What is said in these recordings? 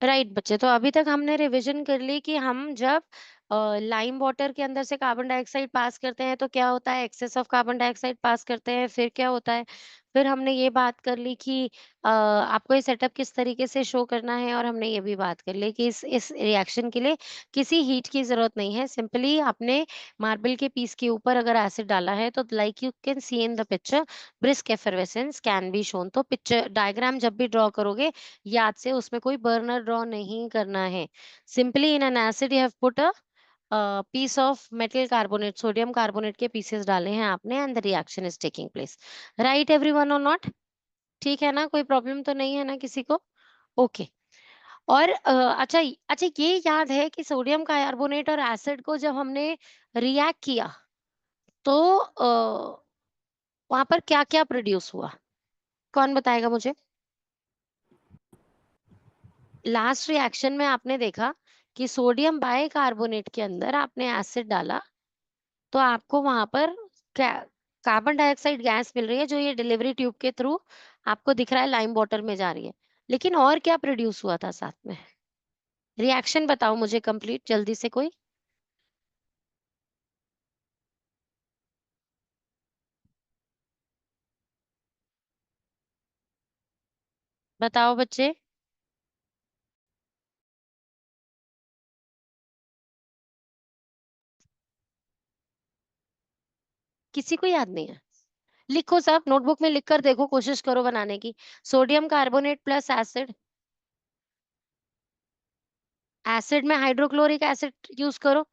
Right बच्चे, तो अभी तक हमने रिवीजन कर ली कि हम जब लाइम वाटर के अंदर से कार्बन डाइऑक्साइड पास करते हैं तो क्या होता है, एक्सेस ऑफ कार्बन डाइऑक्साइड पास करते हैं, फिर क्या होता है। फिर हमने ये बात कर ली कि आपको ये सेटअप किस तरीके से शो करना है, और हमने ये भी बात कर ली कि इस रिएक्शन के लिए किसी हीट की जरूरत नहीं है। सिंपली आपने मार्बल के पीस के ऊपर अगर एसिड डाला है तो like you can see in the picture, brisk effervescence can be shown. तो पिक्चर डायग्राम जब भी ड्रॉ करोगे, याद से उसमें कोई बर्नर ड्रॉ नहीं करना है। Simply in an acid you have put a piece of metal carbonate, sodium carbonate के पीसेस डाले हैं आपने, and the reaction is taking place. Right everyone और नॉट? ठीक है ना, कोई प्रॉब्लम तो नहीं है ना किसी को? ओके। और अच्छा अच्छा, ये याद है कि सोडियम कार्बोनेट और एसिड को जब हमने रिएक्ट किया तो वहां पर क्या क्या प्रोड्यूस हुआ? कौन बताएगा मुझे? लास्ट रिएक्शन में आपने देखा कि सोडियम बाइकार्बोनेट के अंदर आपने एसिड डाला, तो आपको वहां पर कार्बन डाइऑक्साइड गैस मिल रही है, जो ये डिलीवरी ट्यूब के थ्रू आपको दिख रहा है लाइम वाटर में जा रही है। लेकिन और क्या प्रोड्यूस हुआ था साथ में? रिएक्शन बताओ मुझे कंप्लीट जल्दी से कोई। बताओ बच्चे। किसी को याद नहीं है? लिखो, सब नोटबुक में लिख कर देखो, कोशिश करो बनाने की। Sodium carbonate plus acid, acid में हाइड्रोक्लोरिक एसिड यूज करो।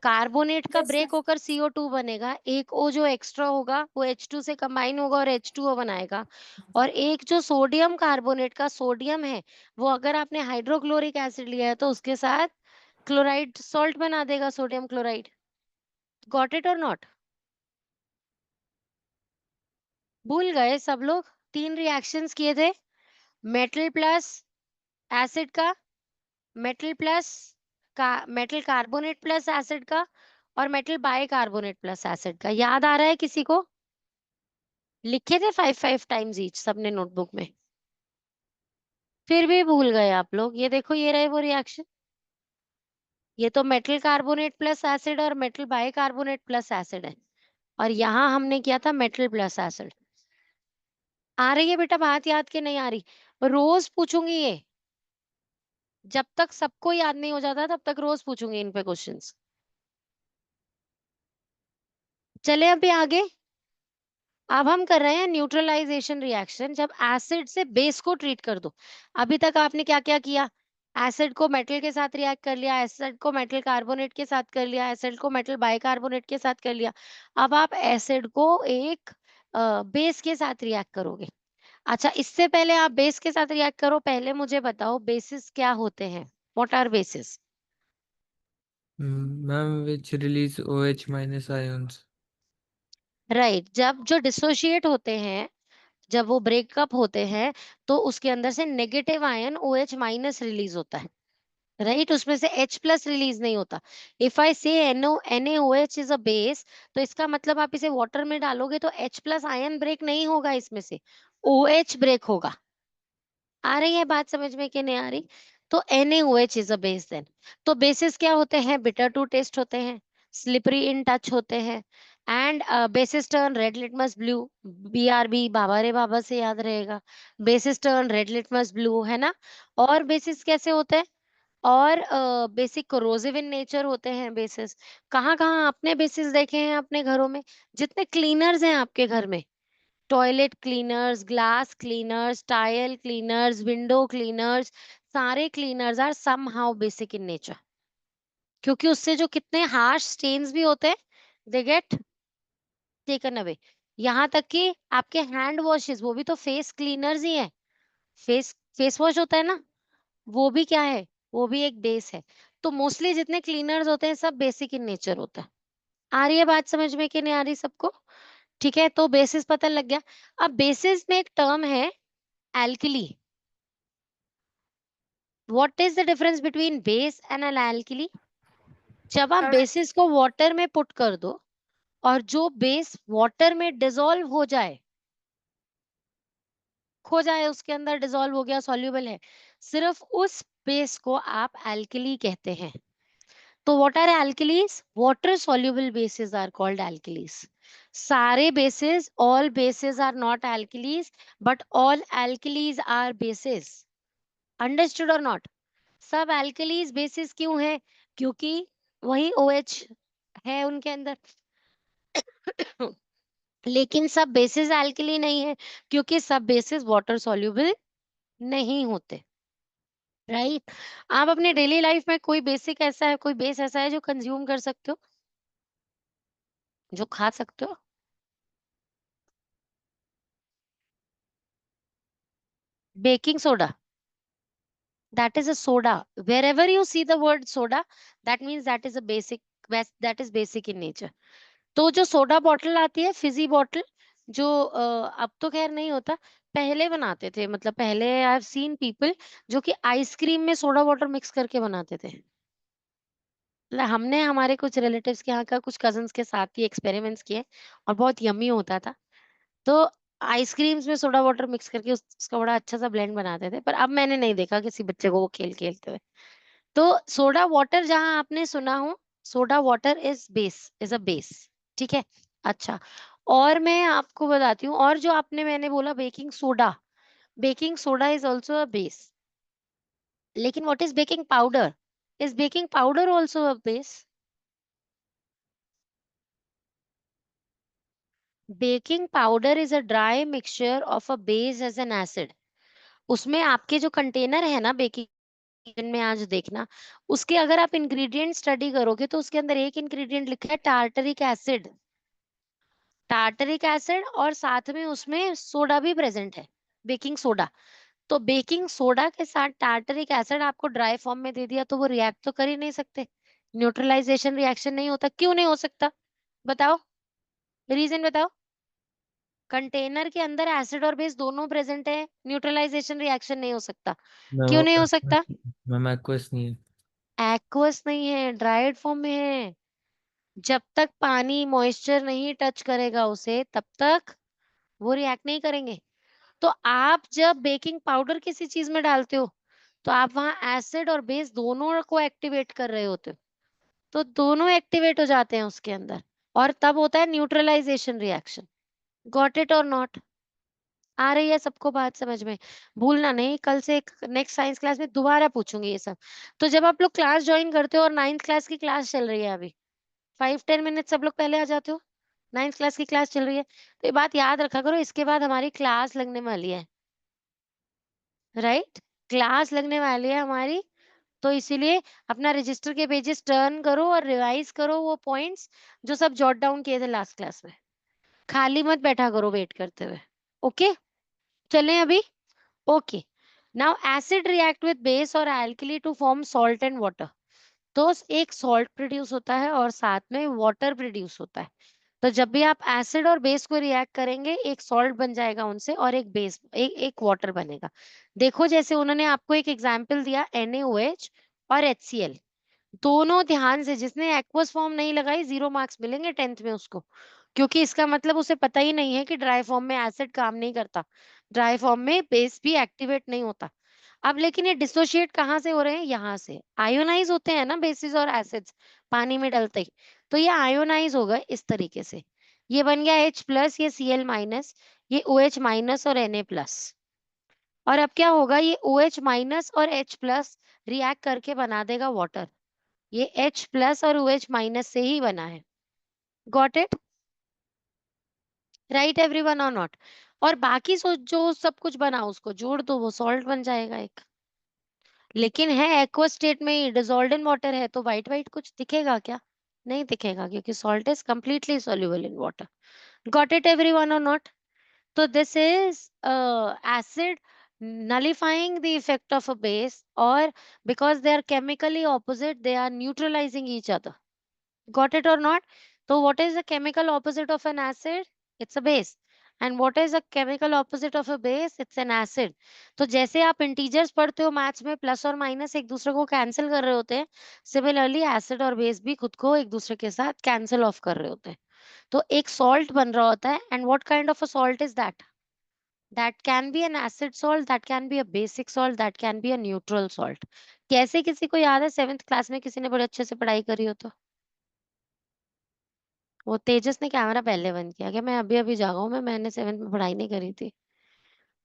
कार्बोनेट का यस ब्रेक सर। होकर CO2 बनेगा, एक O जो एक्स्ट्रा होगा वो H2 से कंबाइन होगा और H2O बनाएगा। और एक जो सोडियम कार्बोनेट का सोडियम है, वो अगर आपने हाइड्रोक्लोरिक एसिड लिया है तो उसके साथ क्लोराइड सॉल्ट बना देगा, सोडियम क्लोराइड। गॉट इट और नॉट? भूल गए सब लोग? तीन रिएक्शंस किए थे, मेटल प्लस एसिड का, मेटल प्लस का, मेटल कार्बोनेट प्लस एसिड का, और मेटल बाइकार्बोनेट प्लस एसिड का। याद आ रहा है किसी को? लिखे थे 5 5 टाइम्स ईच सबने नोटबुक में। फिर भी भूल गए आप लोग। ये देखो, ये रहे वो रिएक्शन। ये तो मेटल कार्बोनेट प्लस एसिड और मेटल बाइकार्बोनेट प्लस एसिड है, और यहाँ हमने किया था मेटल प्लस एसिड। आ रही है बेटा बात याद के नहीं आ रही? रोज पूछूंगी ये, जब तक सबको याद नहीं हो जाता तब तक रोज पूछूंगी इन पे क्वेश्चंस। चले अभी आगे। अब हम कर रहे हैं न्यूट्रलाइजेशन रिएक्शन, जब एसिड से बेस को ट्रीट कर दो। अभी तक आपने क्या क्या किया? एसिड को मेटल के साथ रिएक्ट कर लिया, एसिड को मेटल कार्बोनेट के साथ कर लिया, एसिड को मेटल बाइकार्बोनेट के साथ कर लिया। अब आप एसिड को एक बेस के साथ रिएक्ट करोगे। अच्छा, इससे पहले आप बेस के साथ रिएक्ट करो, पहले मुझे बताओ बेसिस क्या होते हैं? What are bases? Ma'am which release OH minus ions. Right, जब जो डिसोशिएट होते हैं, जब वो ब्रेकअप होते हैं, तो उसके अंदर से negative ion OH minus release होता है। राइट, उसमें से H प्लस रिलीज नहीं होता। इफ आई से NaOH इज अ बेस, तो इसका मतलब आप इसे वाटर में डालोगे तो H प्लस आयन ब्रेक नहीं होगा, इसमें से OH ब्रेक होगा। आ रही है बात समझ में कि नहीं आ रही? तो NaOH is a base then. तो बेसिस क्या होते हैं? बिटर टू टेस्ट होते हैं, स्लिपरी इन टच होते हैं, and bases turn red litmus blue. BRB, बाबा रे बाबा से याद रहेगा। Basis turn red litmus blue, है ना? और बेसिस कैसे होते हैं? और बेसिक कोरोसिव इन नेचर होते हैं बेसिस। कहाँ कहाँ आपने बेसिस देखे हैं अपने घरों में? जितने क्लीनर्स हैं आपके घर में, toilet cleaners, glass cleaners, tile cleaners, window cleaners, सारे cleaners are somehow basic in nature, क्योंकि उससे जो कितने हार्श स्टेन्स भी होते हैं, दे गेट टेकन अवे। यहाँ तक कि आपके हैंड वॉशेस, वो भी तो फेस क्लीनर्स ही है। फेस फेस वॉश होता है ना, वो भी क्या है? वो भी एक बेस है। तो मोस्टली जितने क्लीनर्स होते हैं सब बेसिक इन नेचर होता है। आ रही है बात समझ में कि नहीं आ रही सबको? ठीक है, तो बेसिस पता लग गया। अब बेसिस में एक टर्म है alkali. What is the difference between base and an alkali? जब आप बेसिस को वाटर में पुट कर दो और जो बेस वाटर में डिसॉल्व हो जाए, खो जाए, उसके अंदर डिसॉल्व हो गया, सॉल्युबल है, सिर्फ उस बेस को आप एल्कली कहते हैं। तो what are alkalis? Water soluble bases are called alkalis. सारे bases, all bases are not alkalis, but all alkalis are bases. Understood or not? सब alkalis bases क्यों है? क्योंकि वही OH है उनके अंदर। लेकिन सब बेसिस एल्कली नहीं है, क्योंकि सब बेसिस वाटर सॉल्युबल नहीं होते। राइट? आप अपने डेली लाइफ में कोई बेसिक ऐसा है, कोई बेस ऐसा है जो कंज्यूम कर सकते हो, जो खा सकते हो? Baking soda, that is a soda. Wherever you see the word soda, that means that is a basic, that is basic in nature. तो जो सोडा बॉटल आती है, फिजी बॉटल, जो अब तो खैर नहीं होता, पहले बनाते थे, मतलब पहले आई हैव सीन पीपल जो कि आइसक्रीम में सोडा वाटर मिक्स करके बनाते थे। मतलब हमने हमारे कुछ रिलेटिव्स के यहाँ का कुछ कजिन्स के साथ ही एक्सपेरिमेंट्स किए, और बहुत यम्मी होता था। तो आइसक्रीम्स में सोडा वाटर मिक्स करके उसका बड़ा अच्छा सा ब्लेंड बनाते थे, पर अब मैंने नहीं देखा किसी बच्चे को वो खेल खेलते हुए। तो सोडा वाटर जहां आपने सुना हो, soda water is a base. ठीक है। अच्छा, और मैं आपको बताती हूँ, और जो आपने मैंने बोला baking soda is also a base. लेकिन what is baking powder? Is baking powder also a base? Baking powder is a dry mixture of a base as an acid. उसमें आपके जो कंटेनर है ना बेकिंग में, आज देखना, उसके अगर आप इंग्रेडिएंट स्टडी करोगे तो उसके अंदर एक इंग्रेडिएंट लिखा है टार्टरिक एसिड। टार्टरिक एसिड, और साथ में उसमें सोडा भी प्रेजेंट है, बेकिंग सोडा। तो बेकिंग सोडा के साथ टार्टरिक एसिड आपको ड्राई फॉर्म में दे दिया, तो वो रिएक्ट तो कर ही नहीं सकते। न्यूट्रलाइजेशन रिएक्शन नहीं होता। क्यों नहीं हो सकता? बताओ, रीजन बताओ। कंटेनर के अंदर एसिड और बेस दोनों प्रेजेंट है, न्यूट्रलाइजेशन रिएक्शन नहीं हो सकता। मैं क्यों वो नहीं हो सकता? मैम एक्वस नहीं है। एक्वस नहीं है, ड्राइड फॉर्म में है। जब तक पानी मॉइस्चर नहीं टच करेगा उसे, तब तक वो रिएक्ट नहीं करेंगे। तो आप जब बेकिंग पाउडर किसी चीज में डालते हो, तो आप वहां एसिड और बेस दोनों को एक्टिवेट कर रहे होते हो। तो दोनों एक्टिवेट हो जाते हैं उसके अंदर, और तब होता है न्यूट्रलाइजेशन रिएक्शन। गॉट इट और नॉट? आ रही है सबको बात समझ में? भूलना नहीं, कल से नेक्स्ट साइंस क्लास में दोबारा पूछूंगी ये सब। तो जब आप लोग क्लास ज्वाइन करते हो, और 9th क्लास की क्लास चल रही है अभी, 5-10 मिनट सब लोग पहले आ जाते हो, 9th क्लास की क्लास चल रही है, तो ये बात याद रखा करो, इसके बाद हमारी क्लास लगने वाली है। राइट? क्लास लगने वाली है हमारी। तो इसीलिए अपना रजिस्टर के पेजेस टर्न करो और रिवाइज करो वो पॉइंट्स जो सब जॉट डाउन किए थे लास्ट क्लास में। खाली मत बैठा करो वेट करते हुए। ओके, चलें अभी? Okay. Now acid react with base और alkali to form salt and water. तो एक सॉल्ट प्रोड्यूस होता है और साथ में वाटर प्रोड्यूस होता है। तो जब भी आप एसिड और बेस को रिएक्ट करेंगे, एक सॉल्ट बन जाएगा उनसे, और एक बेस, एक वाटर बनेगा। देखो, जैसे उन्होंने आपको एक एग्जांपल दिया, NaOH और HCl। दोनों ध्यान से, जिसने एक्वस फॉर्म नहीं लगाई, 0 मार्क्स मिलेंगे 10th में उसको, क्योंकि इसका मतलब उसे पता ही नहीं है कि ड्राई फॉर्म में एसिड काम नहीं करता, ड्राई फॉर्म में बेस भी एक्टिवेट नहीं होता। अब लेकिन ये डिसोशिएट कहाँ से हो रहे हैं? यहाँ से आयोनाइज होते हैं ना बेसिस और एसिड्स, पानी में डलते ही। तो ये आयोनाइज होगा इस तरीके से। ये बन गया H+, ये Cl-, ये OH- और Na+। और अब क्या होगा? ये OH- और H+ रिएक्ट करके बना देगा वाटर। ये H+ और OH- से ही बना है। Got it? राइट एवरीवन और नॉट? और बाकी जो सब कुछ बना उसको जोड़ दो, वो सॉल्ट बन जाएगा एक। लेकिन है एक्वा स्टेट में ही, डिसॉल्व्ड इन वाटर है, तो व्हाइट व्हाइट कुछ दिखेगा क्या? नहीं दिखेगा, क्योंकि salt is completely soluble in water. Got it everyone or not? So this is acid nullifying the effect of a base, or because they are chemically opposite, they are neutralizing each other. Got it or not? So what is the chemical opposite of an acid? It's a base. And what is the chemical opposite of a base? It's an acid. तो जैसे आप integers पढ़ते हो maths में, plus और minus एक दूसरे को कैंसिल कर रहे होते हैं, सिमिलरली एसिड और बेस भी खुद को एक दूसरे के साथ कैंसिल ऑफ कर रहे होते हैं। तो एक सॉल्ट बन रहा होता है। And what kind of a salt is that? That can be an acid salt, that can be a basic salt, that can be a neutral salt. कैसे किसी को याद है 7th क्लास में किसी ने बड़े अच्छे से पढ़ाई करी हो तो? वो तेजस ने कैमरा पहले बंद किया क्या? मैं अभी अभी जागा हूँ, मैंने 7th में पढ़ाई नहीं करी थी।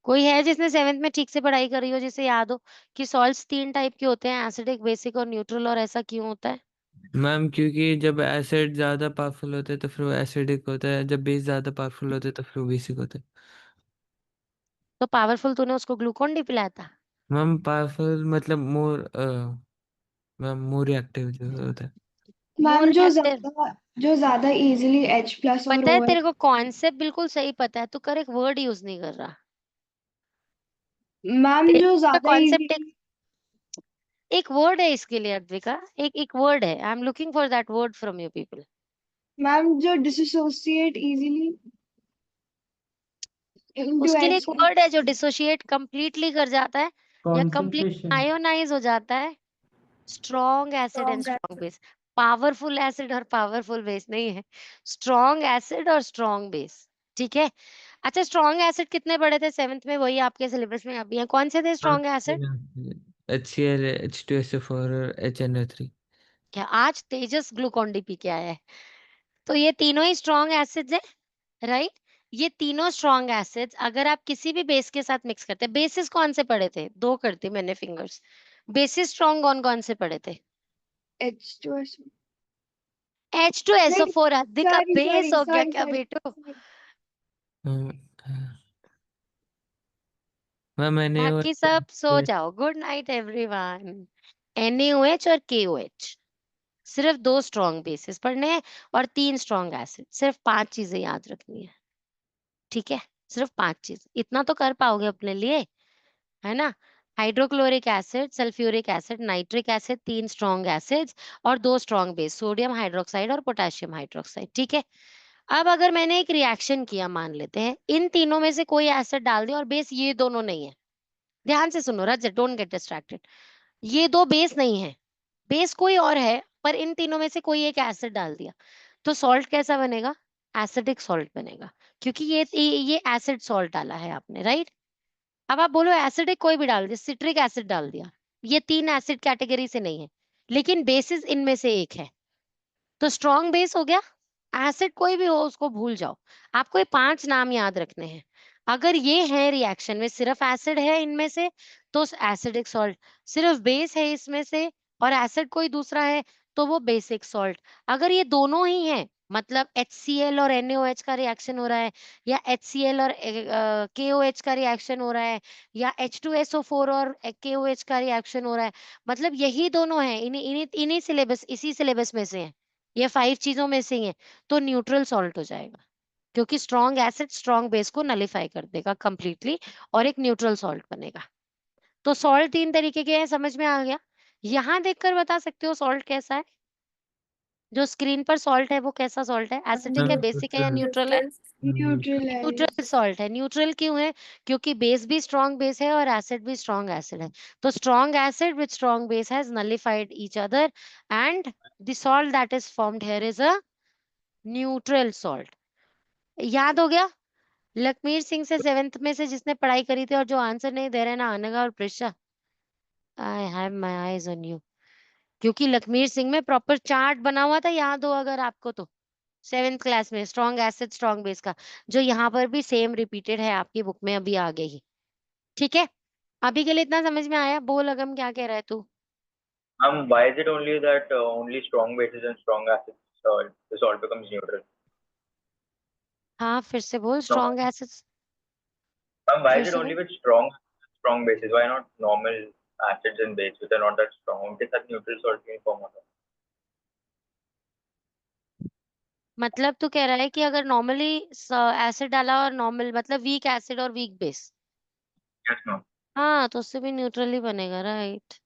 कोई है जिसने 7th में ठीक से पढ़ाई करी हो, जिसे याद हो कि सॉल्ट्स 3 टाइप के होते हैं, एसिडिक, बेसिक और न्यूट्रल, और ऐसा क्यों होता है? मैम क्योंकि जब एसिड ज्यादा पावरफुल होता है तो फिर वो एसिडिक होता है, जब बेस ज्यादा पावरफुल होता है तो फिर वो बेसिक होता है। तो पावरफुल तूने उसको ग्लूकोन डी पिलाया था? मैम पावरफुल मतलब मोर, मैम मोर रिएक्टिव जो होता है। मोर मैम रिएक्टिव। जो ज्यादा इजीली H+ और पता है तेरे OH। को कॉन्सेप्ट बिल्कुल सही पता है, तू करेक्ट वर्ड यूज नहीं कर रहा। मैम तेरे जो को ज्यादा कॉन्सेप्ट इजीली एक वर्ड है इसके लिए अद्विका, एक वर्ड है, I am looking for that word from you people. Ma'am जो डिसोसिएट इजीली इनटू उसके लिए H। एक वर्ड है जो डिसोशिएट कंप्लीटली कर जाता है या कंप्लीट कॉन्सेंट्रेशन। आयोनाइज हो जाता है। Strong acid and strong strong base. Powerful acid और पावरफुल बेस नहीं है, स्ट्रॉन्ग एसिड और स्ट्रॉन्ग बेस। ठीक है। अच्छा, स्ट्रॉन्ग एसिड कितने पढ़े थे 7th में? वही आपके सिलेबस में अभी है, कौन से थे स्ट्रॉन्ग एसिड? HCl, H2SO4 और HNO3। क्या आज तेजस ग्लूकोन डी पी के आया है? तो ये तीनों ही स्ट्रॉन्ग एसिड्स है, राइट? ये तीनों स्ट्रॉन्ग एसिड्स अगर आप किसी भी बेस के साथ मिक्स करते हैं, बेसिस कौन से पढ़े थे? दो करती मैंने फिंगर्स। बेसिस स्ट्रॉन्ग कौन कौन से पढ़े थे? H2SO। नहीं, H2SO4 अधिक का सॉरी बेस सॉरी हो गया सॉरी क्या सॉरी। बेटो? मैम मैंने वो बाकी सब सो जाओ, गुड नाइट एवरीवन। NaOH और KOH, सिर्फ 2 स्ट्रॉन्ग बेसिस पढ़ने हैं और 3 स्ट्रॉन्ग एसिड, सिर्फ 5 चीजें याद रखनी है। ठीक है, सिर्फ 5 चीज, इतना तो कर पाओगे अपने लिए, है ना? Hydrochloric acid, sulphuric acid, nitric acid, 3 strong acids और 2 स्ट्रॉन्ग बेस, सोडियम हाइड्रोक्साइड और पोटेशियम हाइड्रोक्साइड। ठीक है। अब अगर मैंने एक रिएक्शन किया, मान लेते हैं इन तीनों में से कोई एसिड डाल दिया और बेस ये दोनों नहीं है, ध्यान से सुनो रजत, डोंट गेट डिस्ट्रैक्टेड। ये दो बेस नहीं है, बेस कोई और है, पर इन तीनों में से कोई एक एसिड डाल दिया, तो सॉल्ट कैसा बनेगा? एसिडिक सॉल्ट बनेगा, क्योंकि ये एसिड सॉल्ट डाला है आपने, राइट? अब आप बोलो एसिडिक कोई भी डाल दिया, सिट्रिक एसिड डाल दिया, ये 3 एसिड कैटेगरी से नहीं है, लेकिन बेसिस इनमें से एक है, तो स्ट्रॉन्ग बेस हो गया। एसिड कोई भी हो उसको भूल जाओ, आपको ये 5 नाम याद रखने हैं। अगर ये है रिएक्शन में, सिर्फ एसिड है इनमें से, तो एसिडिक सॉल्ट। सिर्फ बेस है इसमें से और एसिड कोई दूसरा है, तो वो बेसिक सॉल्ट। अगर ये दोनों ही हैं, मतलब HCl और NaOH का रिएक्शन हो रहा है, या HCl और KOH का रिएक्शन हो रहा है, या H2SO4 और KOH का रिएक्शन हो रहा है, मतलब यही दोनों है, इन्हीं इन्हीं इन्हीं सिलेबस, इसी सिलेबस में से है, ये 5 चीजों में से ही है, तो न्यूट्रल सॉल्ट हो जाएगा, क्योंकि स्ट्रॉन्ग एसिड स्ट्रॉन्ग बेस को नलिफाई कर देगा कंप्लीटली और एक न्यूट्रल सॉल्ट बनेगा। तो सॉल्ट 3 तरीके के हैं, समझ में आ गया? यहां देखकर बता सकते हो सॉल्ट कैसा है? जो स्क्रीन पर सॉल्ट है वो कैसा सॉल्ट है? एसिडिक है, मैम बेसिक है या न्यूट्रल। न्यूट्रल है? न्यूट्रल है ये। न्यूट्रल सॉल्ट है। न्यूट्रल क्यों है? क्योंकि बेस भी स्ट्रॉन्ग बेस है और एसिड भी स्ट्रॉन्ग एसिड है, तो strong acid with strong base has nullified each other and the salt that is formed here is a neutral salt. याद हो गया? लखमीर सिंह से 7th में से जिसने पढ़ाई करी थी और जो आंसर नहीं दे रहे ना, अनघा और Prisha, I have my eyes on you, क्योंकि लखमीर सिंह में प्रॉपर चार्ट बना हुआ था, याद हो अगर आपको तो, 7th क्लास में स्ट्रॉन्ग एसिड स्ट्रॉन्ग बेस का, जो यहाँ पर भी सेम रिपीटेड है आपकी बुक में अभी आगे ही। ठीक है, अभी के लिए इतना समझ में आया? बोल अगम, क्या कह रहा है तू? Why is it only that only strong bases and strong acids the salt becomes neutral? हाँ, फिर से बोल, No. स्ट्रॉन्ग एसिड्स, Why फिर is it से only बोल। with strong bases? Why not normal acids and bases which are not that strong? उनके साथ neutral salt क्यों form होता है? मतलब तू कह रहा है कि अगर नॉर्मली एसिड डाला और नॉर्मल, मतलब वीक एसिड और वीक बेस, Yes, no. हाँ, तो उससे भी न्यूट्रल ही बनेगा, right?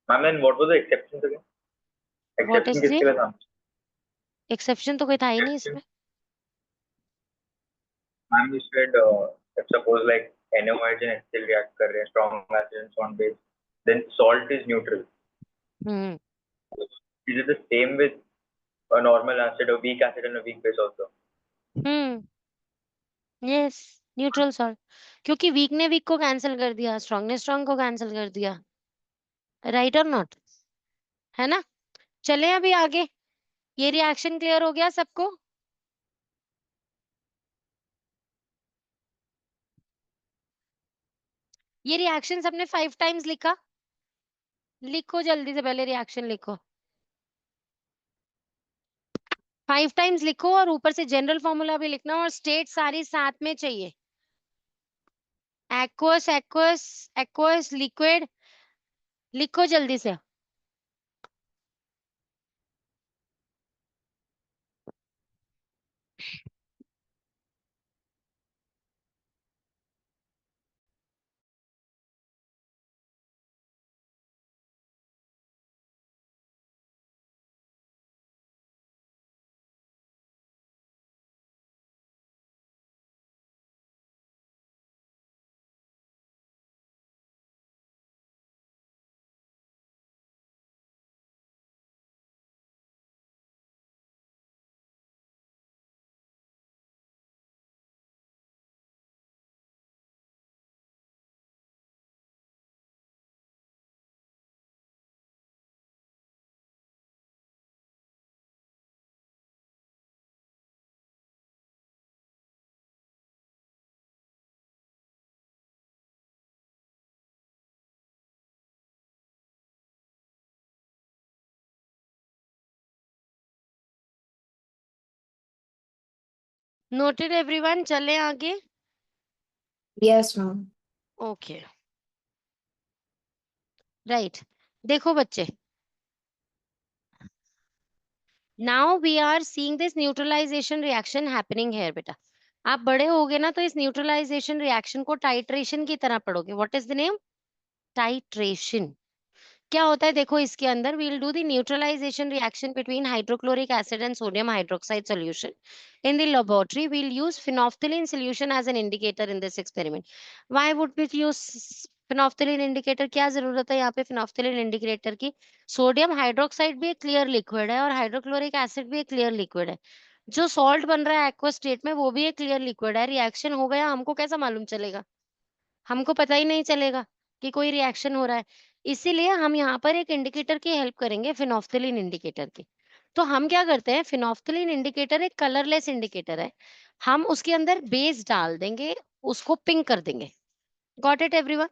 Ma'am, then what was the exception again? What Exception is the किसके लिए था? एक्सेप्शन? तो कोई था ही नहीं Exception. इसमें। Ma'am, you said if suppose like NaOH and HCl react कर रहे हैं strong acid and strong base, then salt is neutral. Hmm. Is it the same with a normal acid, a weak acid and a weak base also? Hmm. Yes. Neutral salt, क्योंकि week ने week को cancel कर दिया, strong ने strong को cancel कर दिया, right और नॉट, है ना। चले अभी आगे, ये रिएक्शन क्लियर हो गया सबको? ये रिएक्शन सबने 5 टाइम्स लिखा? लिखो जल्दी से, पहले रिएक्शन लिखो, 5 टाइम्स लिखो, और ऊपर से जनरल फॉर्मूला भी लिखना, और स्टेट सारी साथ में चाहिए। एक्वस एक्वस एक्वस लिक्विड, लिखो जल्दी से। नोटेड एवरीवन, चले आगे। Yes, ma'am. Okay, right. देखो बच्चे, now we are seeing this neutralisation reaction happening here. बेटा आप बड़े होगे ना, तो इस न्यूट्रलाइजेशन रिएक्शन को टाइट्रेशन की तरह पढ़ोगे। What is the name? Titration. क्या होता है देखो, इसके अंदर we'll do the neutralisation reaction between hydrochloric acid and sodium hydroxide solution in the laboratory. We'll use phenolphthalein solution as an indicator in this experiment. Why would we use phenolphthalein indicator? क्या जरूरत है यहाँ पे phenolphthalein indicator की? Sodium hydroxide भी एक clear liquid है, और हाइड्रोक्लोरिक एसिड भी एक क्लियर लिक्विड है। जो सॉल्ट बन रहा है एक्वा स्टेट में, वो भी एक क्लियर लिक्विड है। रिएक्शन हो गया, हमको कैसा मालूम चलेगा? हमको पता ही नहीं चलेगा कि कोई रिएक्शन हो रहा है। इसीलिए हम यहाँ पर एक इंडिकेटर की हेल्प करेंगे, फिनोफ्थलीन इंडिकेटर की। तो हम क्या करते हैं, फिनोफ्थलीन इंडिकेटर एक कलरलेस इंडिकेटर है, हम उसके अंदर बेस डाल देंगे, उसको पिंक कर देंगे। Got it everyone?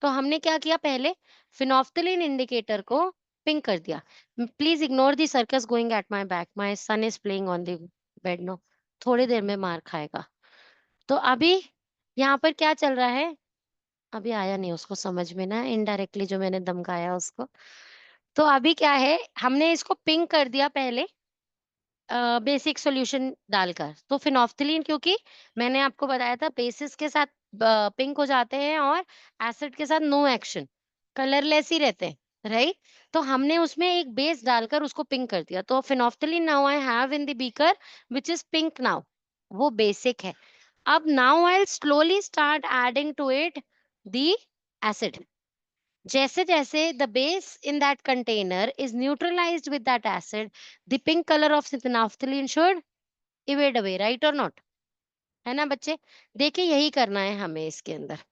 तो हमने क्या किया, पहले फिनोफ्थलीन इंडिकेटर को पिंक कर दिया। Please ignore the circus going at my back, my son is playing on the bed no, थोड़ी देर में मार खाएगा। तो अभी यहाँ पर क्या चल रहा है, अभी आया नहीं उसको समझ में ना, इनडायरेक्टली जो मैंने धमकाया उसको। तो अभी क्या है, हमने इसको पिंक कर दिया पहले बेसिक सॉल्यूशन डालकर। तो फिनोफ्थलीन, क्योंकि मैंने आपको बताया था बेसिस के साथ पिंक हो जाते हैं, और एसिड के साथ नो एक्शन, कलरलेस ही रहते हैं, राइट। तो हमने उसमें एक बेस डालकर उसको पिंक कर दिया। तो phenolphthalein now I have in the beaker which is pink now, वो बेसिक है। अब now I slowly start adding to it the acid. जैसे जैसे the base in that container is neutralized with that acid, the pink color of phenolphthalein should evade away, right or not? है ना बच्चे? देखिए यही करना है हमें इसके अंदर।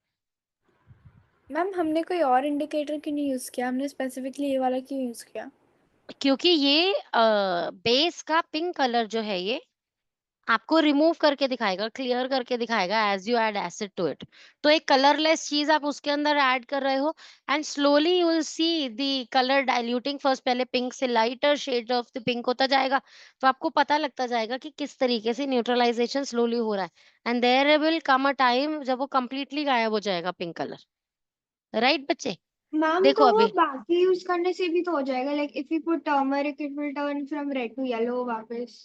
मैम हमने कोई और इंडिकेटर क्यों नहीं यूज किया, हमने स्पेसिफिकली ये वाला क्यों यूज किया? क्योंकि ये बेस का पिंक कलर जो है, ये आपको रिमूव करके दिखाएगा, क्लियर करके दिखाएगा as you add acid to it. तो एक कलरलेस चीज आप उसके अंदर ऐड कर रहे हो, and slowly you will see the colour diluting first, पहले पिंक से lighter shade of the pink होता जाएगा। तो आपको पता लगता जाएगा कि किस तरीके से न्यूट्रलाइजेशन स्लोली हो रहा है, and there will come a time जब वो कंप्लीटली गायब हो जाएगा पिंक कलर, राइट बच्चे? मैम देखो तो वो अभी, बाकी यूज करने से भी तो हो जाएगा, like if you put turmeric it will turn from red to yellow वापस।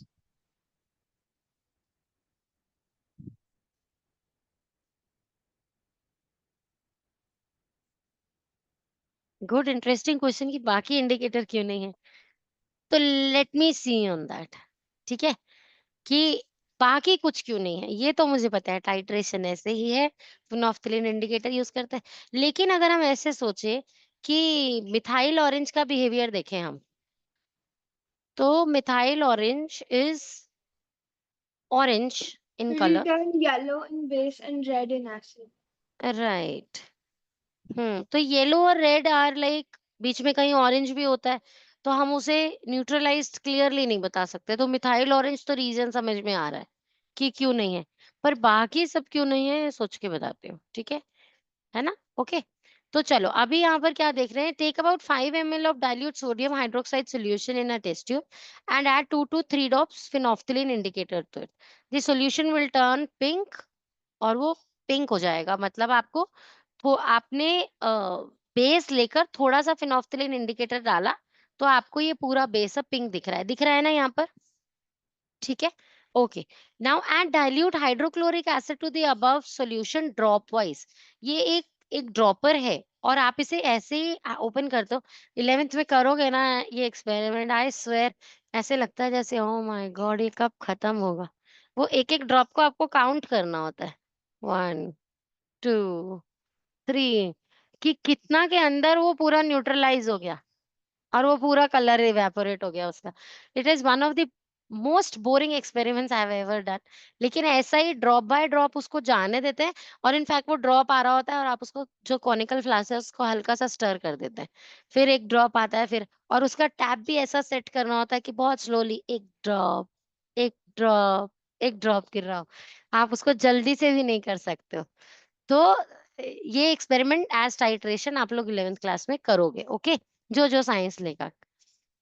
गुड इंटरेस्टिंग क्वेश्चन की बाकी इंडिकेटर क्यों नहीं है। तो let me see on that, ठीक है, कि बाकी कुछ क्यों नहीं है। ये तो मुझे पता है टाइट्रेशन ऐसे ही है, फिनोफ्थलीन इंडिकेटर यूज करते हैं। लेकिन अगर हम ऐसे सोचे कि मिथाइल ऑरेंज का बिहेवियर देखें हम, तो methyl orange is orange in Will color. turn yellow in base and red in acid. Right. तो येलो और रेड आर लाइक, बीच में कहीं ऑरेंज भी होता है, तो हम उसे न्यूट्रलाइज्ड क्लियरली नहीं बता सकते। तो मिथाइल ऑरेंज तो रीजन समझ में आ रहा है कि क्यों नहीं है, पर बाकी सब क्यों नहीं है सोच के बताती हूँ, ठीक है ना? ओके। तो चलो अभी यहाँ पर क्या देख रहे हैं, take about 5 ml of dilute sodium hydroxide solution in a test tube and add 2 to 3 drops phenolphthalein indicator to it. The solution will turn pink, और वो पिंक हो जाएगा। मतलब आपको, तो आपने बेस लेकर थोड़ा सा फिनोफ्थलीन इंडिकेटर डाला, तो आपको ये पूरा बेस अब पिंक दिख रहा है ना यहाँ पर, ठीक है? Okay. Now add dilute hydrochloric acid to the above solution dropwise. ये एक ड्रॉपर है, और आप इसे ऐसे ही ओपन कर दो। 11th में करोगे ना ये एक्सपेरिमेंट, आई स्वेयर, ऐसे लगता है जैसे ओ माय गॉड ये कब खत्म होगा। वो एक एक ड्रॉप को आपको काउंट करना होता है, 1 2 3, कि कितना के अंदर वो पूरा न्यूट्रलाइज हो गया और वो पूरा कलर इवेपोरेट हो गया उसका। It is one of the most boring experiments I have ever done. लेकिन ऐसा ही ड्रॉप बाय ड्रॉप उसको जाने देते हैं, और इनफैक्ट वो ड्रॉप आ रहा होता है और आप उसको, जो कॉनिकल फ्लास्क है उसको हल्का सा स्टर कर देते हैं, फिर एक ड्रॉप आता है, फिर, और उसका टैप भी ऐसा सेट करना होता है कि बहुत स्लोली एक ड्रॉप, एक ड्रॉप, एक ड्रॉप गिर रहा हो। आप उसको जल्दी से भी नहीं कर सकते हो। तो ये एक्सपेरिमेंट एज टाइट्रेशन आप लोग 11th क्लास में करोगे, ओके? जो साइंस लेगा,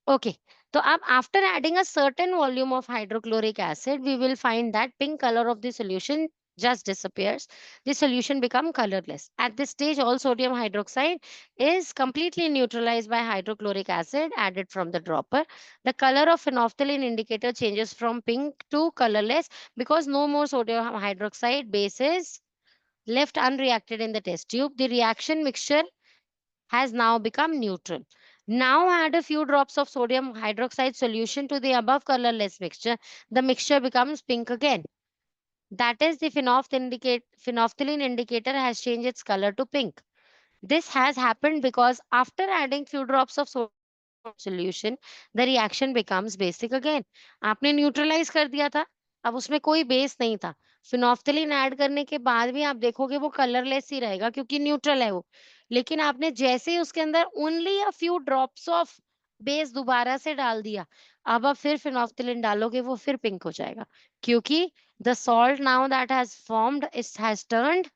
ओके। तो अब after adding a certain volume of hydrochloric acid we will find that pink colour of the solution just disappears. The solution become colorless. At this stage, all sodium hydroxide is completely neutralized by hydrochloric acid added from the dropper. The color of phenolphthalein indicator changes from pink to colorless because no more sodium hydroxide base is left unreacted in the test tube. The reaction mixture has now become neutral. Now add a few drops of sodium hydroxide solution to the above colorless mixture. The mixture becomes pink again. That is, the phenolphthalein indicator has changed its color to pink. This has happened because after adding few drops of solution, the reaction becomes basic again. आपने neutralise कर दिया था, अब उसमें कोई base नहीं था। Phenolphthalein add करने के बाद भी आप देखोगे वो कलरलेस ही रहेगा क्योंकि न्यूट्रल है वो। लेकिन आपने जैसे ही उसके अंदर only a few drops of base दोबारा से डाल दिया, अब आप फिर फिनोफ्थलीन डालोगे वो फिर पिंक हो जाएगा, क्योंकि the salt now that has formed it has turned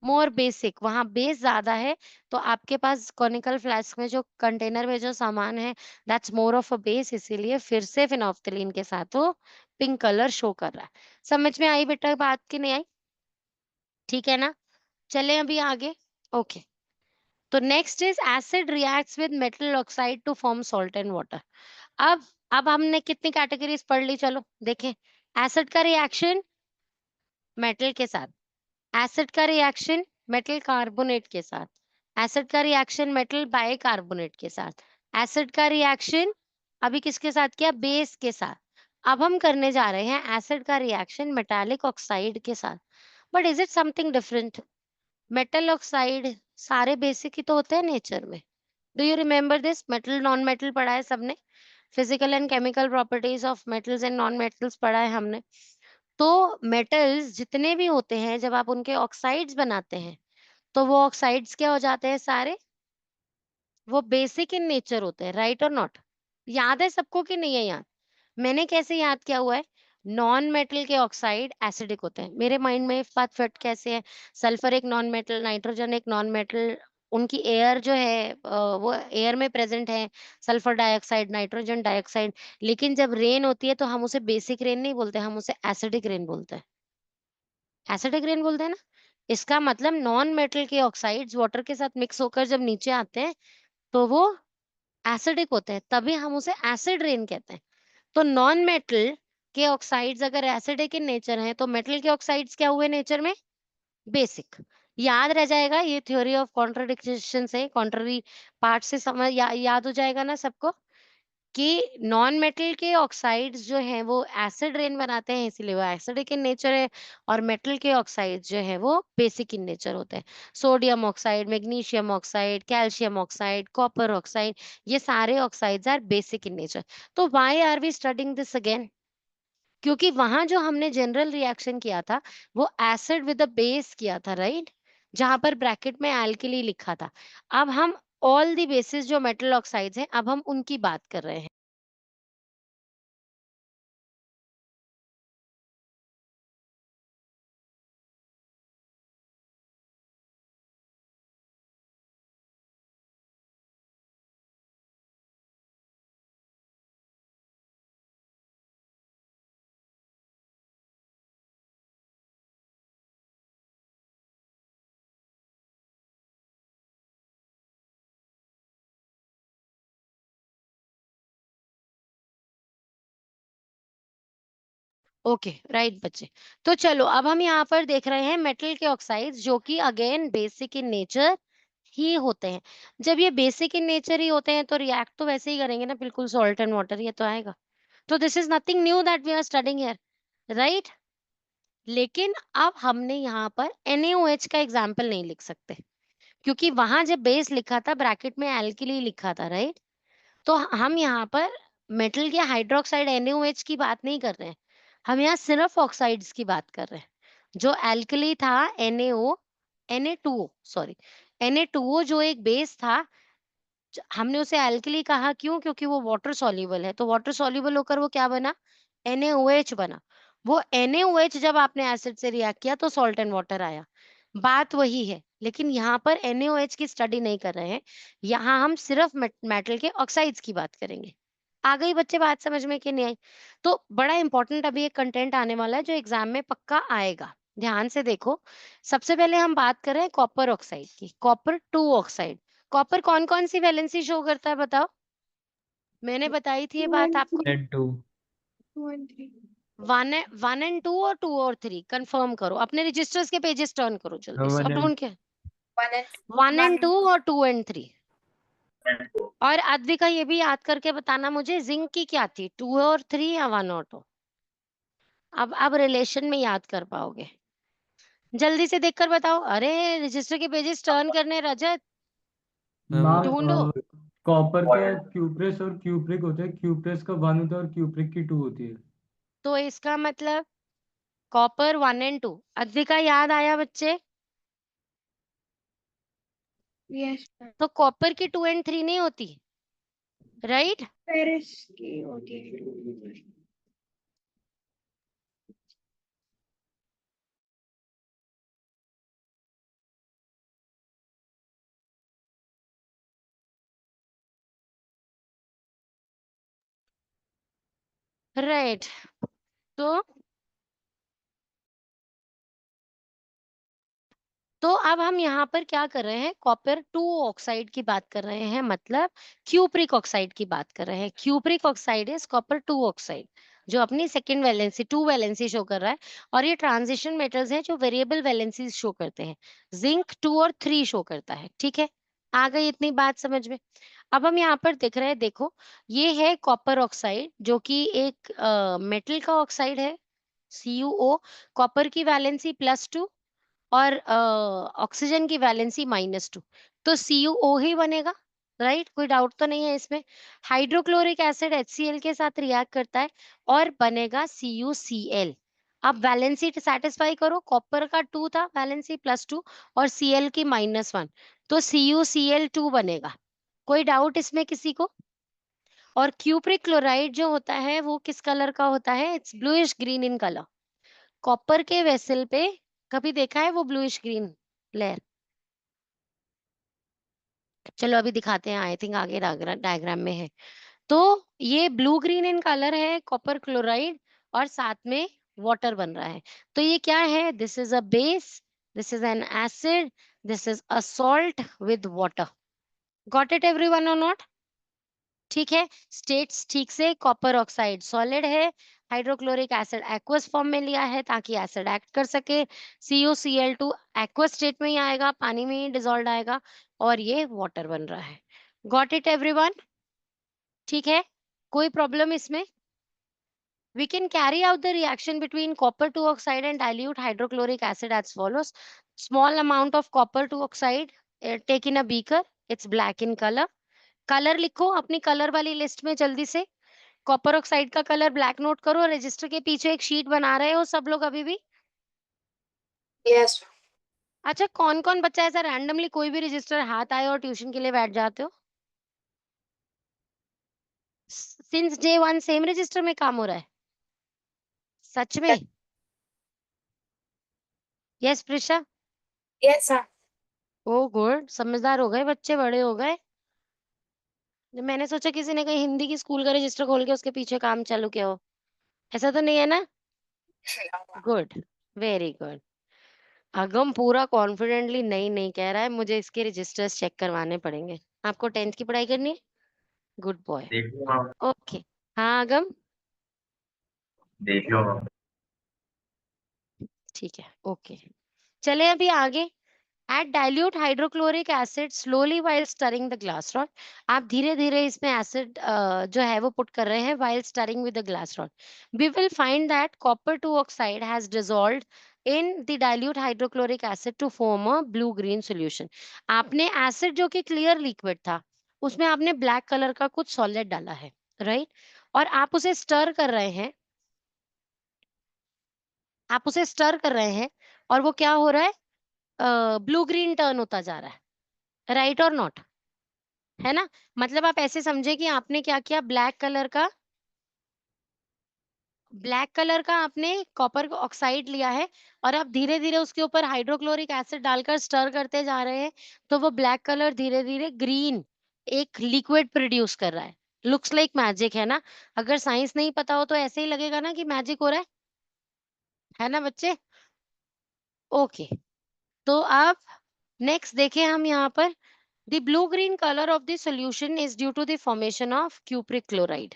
more basic. वहां बेस ज्यादा है, तो आपके पास कॉनिकल फ्लास्क में जो कंटेनर में जो सामान है that's more of a base, इसीलिए फिर से फिनोफ्थलीन के साथ वो पिंक कलर शो कर रहा है। समझ में आई बेटा बात की नहीं आई? ठीक है ना? चले अभी आगे। ओके। तो next is acid reacts with metal oxide to form salt and water. अब हमने कितनी कैटेगरीज पढ़ ली, चलो देखें। एसिड का रिएक्शन मेटल के साथ, एसिड का रिएक्शन मेटल कार्बोनेट के साथ, एसिड का रिएक्शन मेटल बाइकार्बोनेट के साथ, एसिड का रिएक्शन अभी किसके साथ किया? बेस के साथ। अब हम करने जा रहे हैं एसिड का रिएक्शन मेटालिक ऑक्साइड के साथ। But is it something different? Metal oxide सारे बेसिक ही तो होते हैं नेचर में। Do you remember this? Metal non metal पढ़ा है सबने, physical and chemical properties of metals and non metals पढ़ा है हमने। तो मेटल्स जितने भी होते हैं जब आप उनके ऑक्साइड्स बनाते हैं, तो वो ऑक्साइड्स क्या हो जाते हैं सारे? वो बेसिक इन नेचर होते हैं, राइट और नॉट? याद है सबको कि नहीं है याद? मैंने कैसे याद किया हुआ है? नॉन मेटल के ऑक्साइड एसिडिक होते हैं। मेरे माइंड में बात फिट कैसे है? सल्फर एक नॉन मेटल, नाइट्रोजन एक नॉन मेटल, उनकी एयर जो है वो एयर में प्रेजेंट है, सल्फर डाइऑक्साइड, नाइट्रोजन डाइऑक्साइड। लेकिन जब रेन होती है तो हम उसे बेसिक रेन नहीं बोलते, हम उसे एसिडिक रेन बोलते हैं। एसिडिक रेन बोलते हैं ना? इसका मतलब नॉन मेटल के ऑक्साइड्स वाटर के साथ मिक्स होकर जब नीचे आते हैं तो वो एसिडिक होते हैं, तभी हम उसे एसिड रेन कहते हैं। तो नॉन मेटल के ऑक्साइड्स अगर एसिडिक इन नेचर हैं, तो मेटल के ऑक्साइड्स क्या हुए नेचर में? बेसिक। याद रह जाएगा ये थ्योरी ऑफ कॉन्ट्रडिक्शन से, कॉन्ट्ररी पार्ट से समझ याद हो जाएगा ना सबको, कि नॉन मेटल के ऑक्साइड्स जो हैं वो एसिड रेन बनाते हैं, इसीलिए वो एसिडिक इन नेचर है, और मेटल के ऑक्साइड्स जो है वो बेसिक इन नेचर होते हैं। Sodium oxide, magnesium oxide, calcium oxide, copper oxide, ये सारे oxides are basic in nature. तो why are we studying this again? क्योंकि वहां जो हमने जनरल रिएक्शन किया था वो एसिड विद द बेस किया था, राइट, जहां पर ब्रैकेट में एल्कली लिखा था। अब हम ऑल द बेसिस जो मेटल ऑक्साइड्स हैं अब हम उनकी बात कर रहे हैं। ओके राइट बच्चे। तो चलो अब हम यहाँ पर देख रहे हैं मेटल के ऑक्साइड्स जो कि अगेन बेसिक इन नेचर ही होते हैं। जब ये बेसिक इन नेचर ही होते हैं तो रिएक्ट तो वैसे ही करेंगे ना, बिल्कुल सॉल्ट एंड वाटर ये तो आएगा। तो this is nothing new that we are studying here, right. लेकिन अब हमने यहाँ पर NaOH का एग्जाम्पल नहीं लिख सकते क्योंकि वहां जब बेस लिखा था ब्रैकेट में एल्किली लिखा था, राइट। तो हम यहाँ पर मेटल के हाइड्रोक्साइड NaOH की बात नहीं कर रहे हैं, हम यहाँ सिर्फ ऑक्साइड्स की बात कर रहे हैं। जो एल्कली था Na2O सॉरी Na2O जो एक बेस था, हमने उसे एल्कली कहा क्यों, क्योंकि वो वाटर सॉल्युबल है। तो वाटर सॉल्युबल होकर वो क्या बना, NaOH बना। वो NaOH जब आपने एसिड से रिएक्ट किया तो सॉल्ट एंड वाटर आया, बात वही है। लेकिन यहाँ पर NaOH की स्टडी नहीं कर रहे हैं, यहाँ हम सिर्फ मेटल के ऑक्साइड्स की बात करेंगे। आ गई बच्चे बात समझ में कि नहीं आई? तो बड़ा इंपॉर्टेंट अभी एक कंटेंट आने वाला है जो एग्जाम में पक्का आएगा, ध्यान से देखो। सबसे पहले हम बात कर रहे हैं कॉपर ऑक्साइड की, कॉपर 2 ऑक्साइड। कॉपर कौन कौन सी वैलेंसी शो करता है बताओ, मैंने बताई थी ये बात आपको। And 2 2 and 3. 1 and 2 और 2 और 3 कंफर्म करो, अपने रजिस्टर्स के पेजेस टर्न करो जल्दी, सब 1 and ढूंढ के। 1 and 1 and 2 और 2 and 3। and 2. और अद्विका ये भी याद करके बताना मुझे, जिंक की क्या थी, 2 और 3 या 1 और 2? अब रिलेशन में याद कर पाओगे, जल्दी से देखकर बताओ। अरे रजिस्टर के पेजेस टर्न करने, रजत ढूंढो। मैम कॉपर का One and क्यूप्रेस और क्यूप्रिक होता है, क्यूप्रेस का 1 होता है और क्यूप्रिक की 2 होती है। तो इसका मतलब कॉपर 1 and 2। अद्विका याद आया बच्चे? Yes, ma'am. तो कॉपर की 2 and 3 नहीं होती, राइट। Ferrous की होती है. राइट तो अब हम यहाँ पर क्या कर रहे हैं, कॉपर 2 ऑक्साइड की बात कर रहे हैं, मतलब क्यूप्रिक ऑक्साइड की बात कर रहे हैं। Cupric oxide is copper 2 oxide जो अपनी सेकेंड वैलेंसी 2 वैलेंसी शो कर रहा है। और ये ट्रांजिशन मेटल्स हैं जो वेरिएबल वैलेंसी शो करते हैं, जिंक 2 और 3 शो करता है, ठीक है। आ गई इतनी बात समझ में? अब हम यहाँ पर देख रहे हैं, देखो ये है कॉपर ऑक्साइड जो कि एक मेटल का ऑक्साइड है, CuO। कॉपर की वैलेंसी +2 और ऑक्सीजन की वैलेंसी -2, तो CuO ही बनेगा, राइट। कोई डाउट तो नहीं है इसमें। हाइड्रोक्लोरिक एसिड HCl के साथ रिएक्ट करता है और बनेगा CuCl। अब वैलेंसी सेटिस्फाई करो, कॉपर का 2 था वैलेंसी +2 और Cl की -1, तो CuCl2 बनेगा। कोई डाउट इसमें किसी को? और क्यूप्रिक क्लोराइड जो होता है वो किस कलर का होता है, it's bluish green in colour. Copper के वेसल पे कभी देखा है वो ब्लूइश ग्रीन लेयर? चलो अभी दिखाते हैं, आई थिंक आगे डायग्राम में है। तो ये ब्लू ग्रीन इन कलर है कॉपर क्लोराइड और साथ में वाटर बन रहा है। तो ये क्या है, this is a base, this is N acid, this is a salt with water. Got it everyone और नॉट? ठीक है, स्टेट्स ठीक से, कॉपर ऑक्साइड सॉलिड है, हाइड्रोक्लोरिक एसिड एक्वस फॉर्म में लिया है ताकि एसिड एक्ट कर सके, CuCl2 एक्वस स्टेट में ही आएगा, पानी में ही डिसॉल्व आएगा और ये वाटर बन रहा है। Got it everyone? ठीक है, कोई प्रॉब्लम इसमें? We can carry out the reaction between copper 2 oxide and dilute hydrochloric acid as follows. Small amount of copper 2 oxide take in a beaker, it's black in color. Colour लिखो अपनी colour वाली list में जल्दी से। Copper oxide का colour black note करो। Register के पीछे एक शीट बना रहे हो सब लोग अभी भी? यस अच्छा, कौन कौन बच्चा ऐसा रैंडमली कोई भी रजिस्टर हाथ आए और ट्यूशन के लिए बैठ जाते हो? Since day one same register में काम हो रहा है? सच में? Yes Prisha? Yes sir. Oh good, समझदार हो गए बच्चे, बड़े हो गए। मैंने सोचा किसी ने कहीं हिंदी की स्कूल का रजिस्टर खोल के उसके पीछे काम चालू किया हो। ऐसा तो नहीं है ना? Good, very good. अगम पूरा कॉन्फिडेंटली नहीं नहीं कह रहा है, मुझे इसके रजिस्टर्स चेक करवाने पड़ेंगे। आपको 10th की पढ़ाई करनी है? Good boy. देख लो मैम, ओके, हाँ अगम, देख लो मैम। ठीक है, ओके। चले अभी आगे। Add dilute hydrochloric acid slowly while stirring the glass rod. आप धीरे धीरे इसमें एसिड जो है वो पुट कर रहे हैं while stirring with the glass rod. We will find that copper 2 oxide has dissolved in the dilute hydrochloric acid to form a blue green solution. आपने एसिड जो कि क्लियर लिक्विड था उसमें आपने ब्लैक कलर का कुछ सॉलिड डाला है, राइट? और आप उसे स्टर कर रहे हैं, आप उसे स्टर कर रहे हैं और वो क्या हो रहा है? ब्लू ग्रीन टर्न होता जा रहा है, राइट और नॉट? है ना? मतलब आप ऐसे समझे कि आपने क्या किया, ब्लैक कलर का आपने कॉपर ऑक्साइड लिया है और आप धीरे धीरे उसके ऊपर हाइड्रोक्लोरिक एसिड डालकर स्टर करते जा रहे हैं, तो वो ब्लैक कलर धीरे धीरे ग्रीन एक लिक्विड प्रोड्यूस कर रहा है। लुक्स लाइक मैजिक, है ना? अगर साइंस नहीं पता हो तो ऐसे ही लगेगा ना कि मैजिक हो रहा है ना बच्चे? ओके, तो अब नेक्स्ट देखें हम यहाँ पर। The blue-green color of the solution is due to the formation of cupric chloride.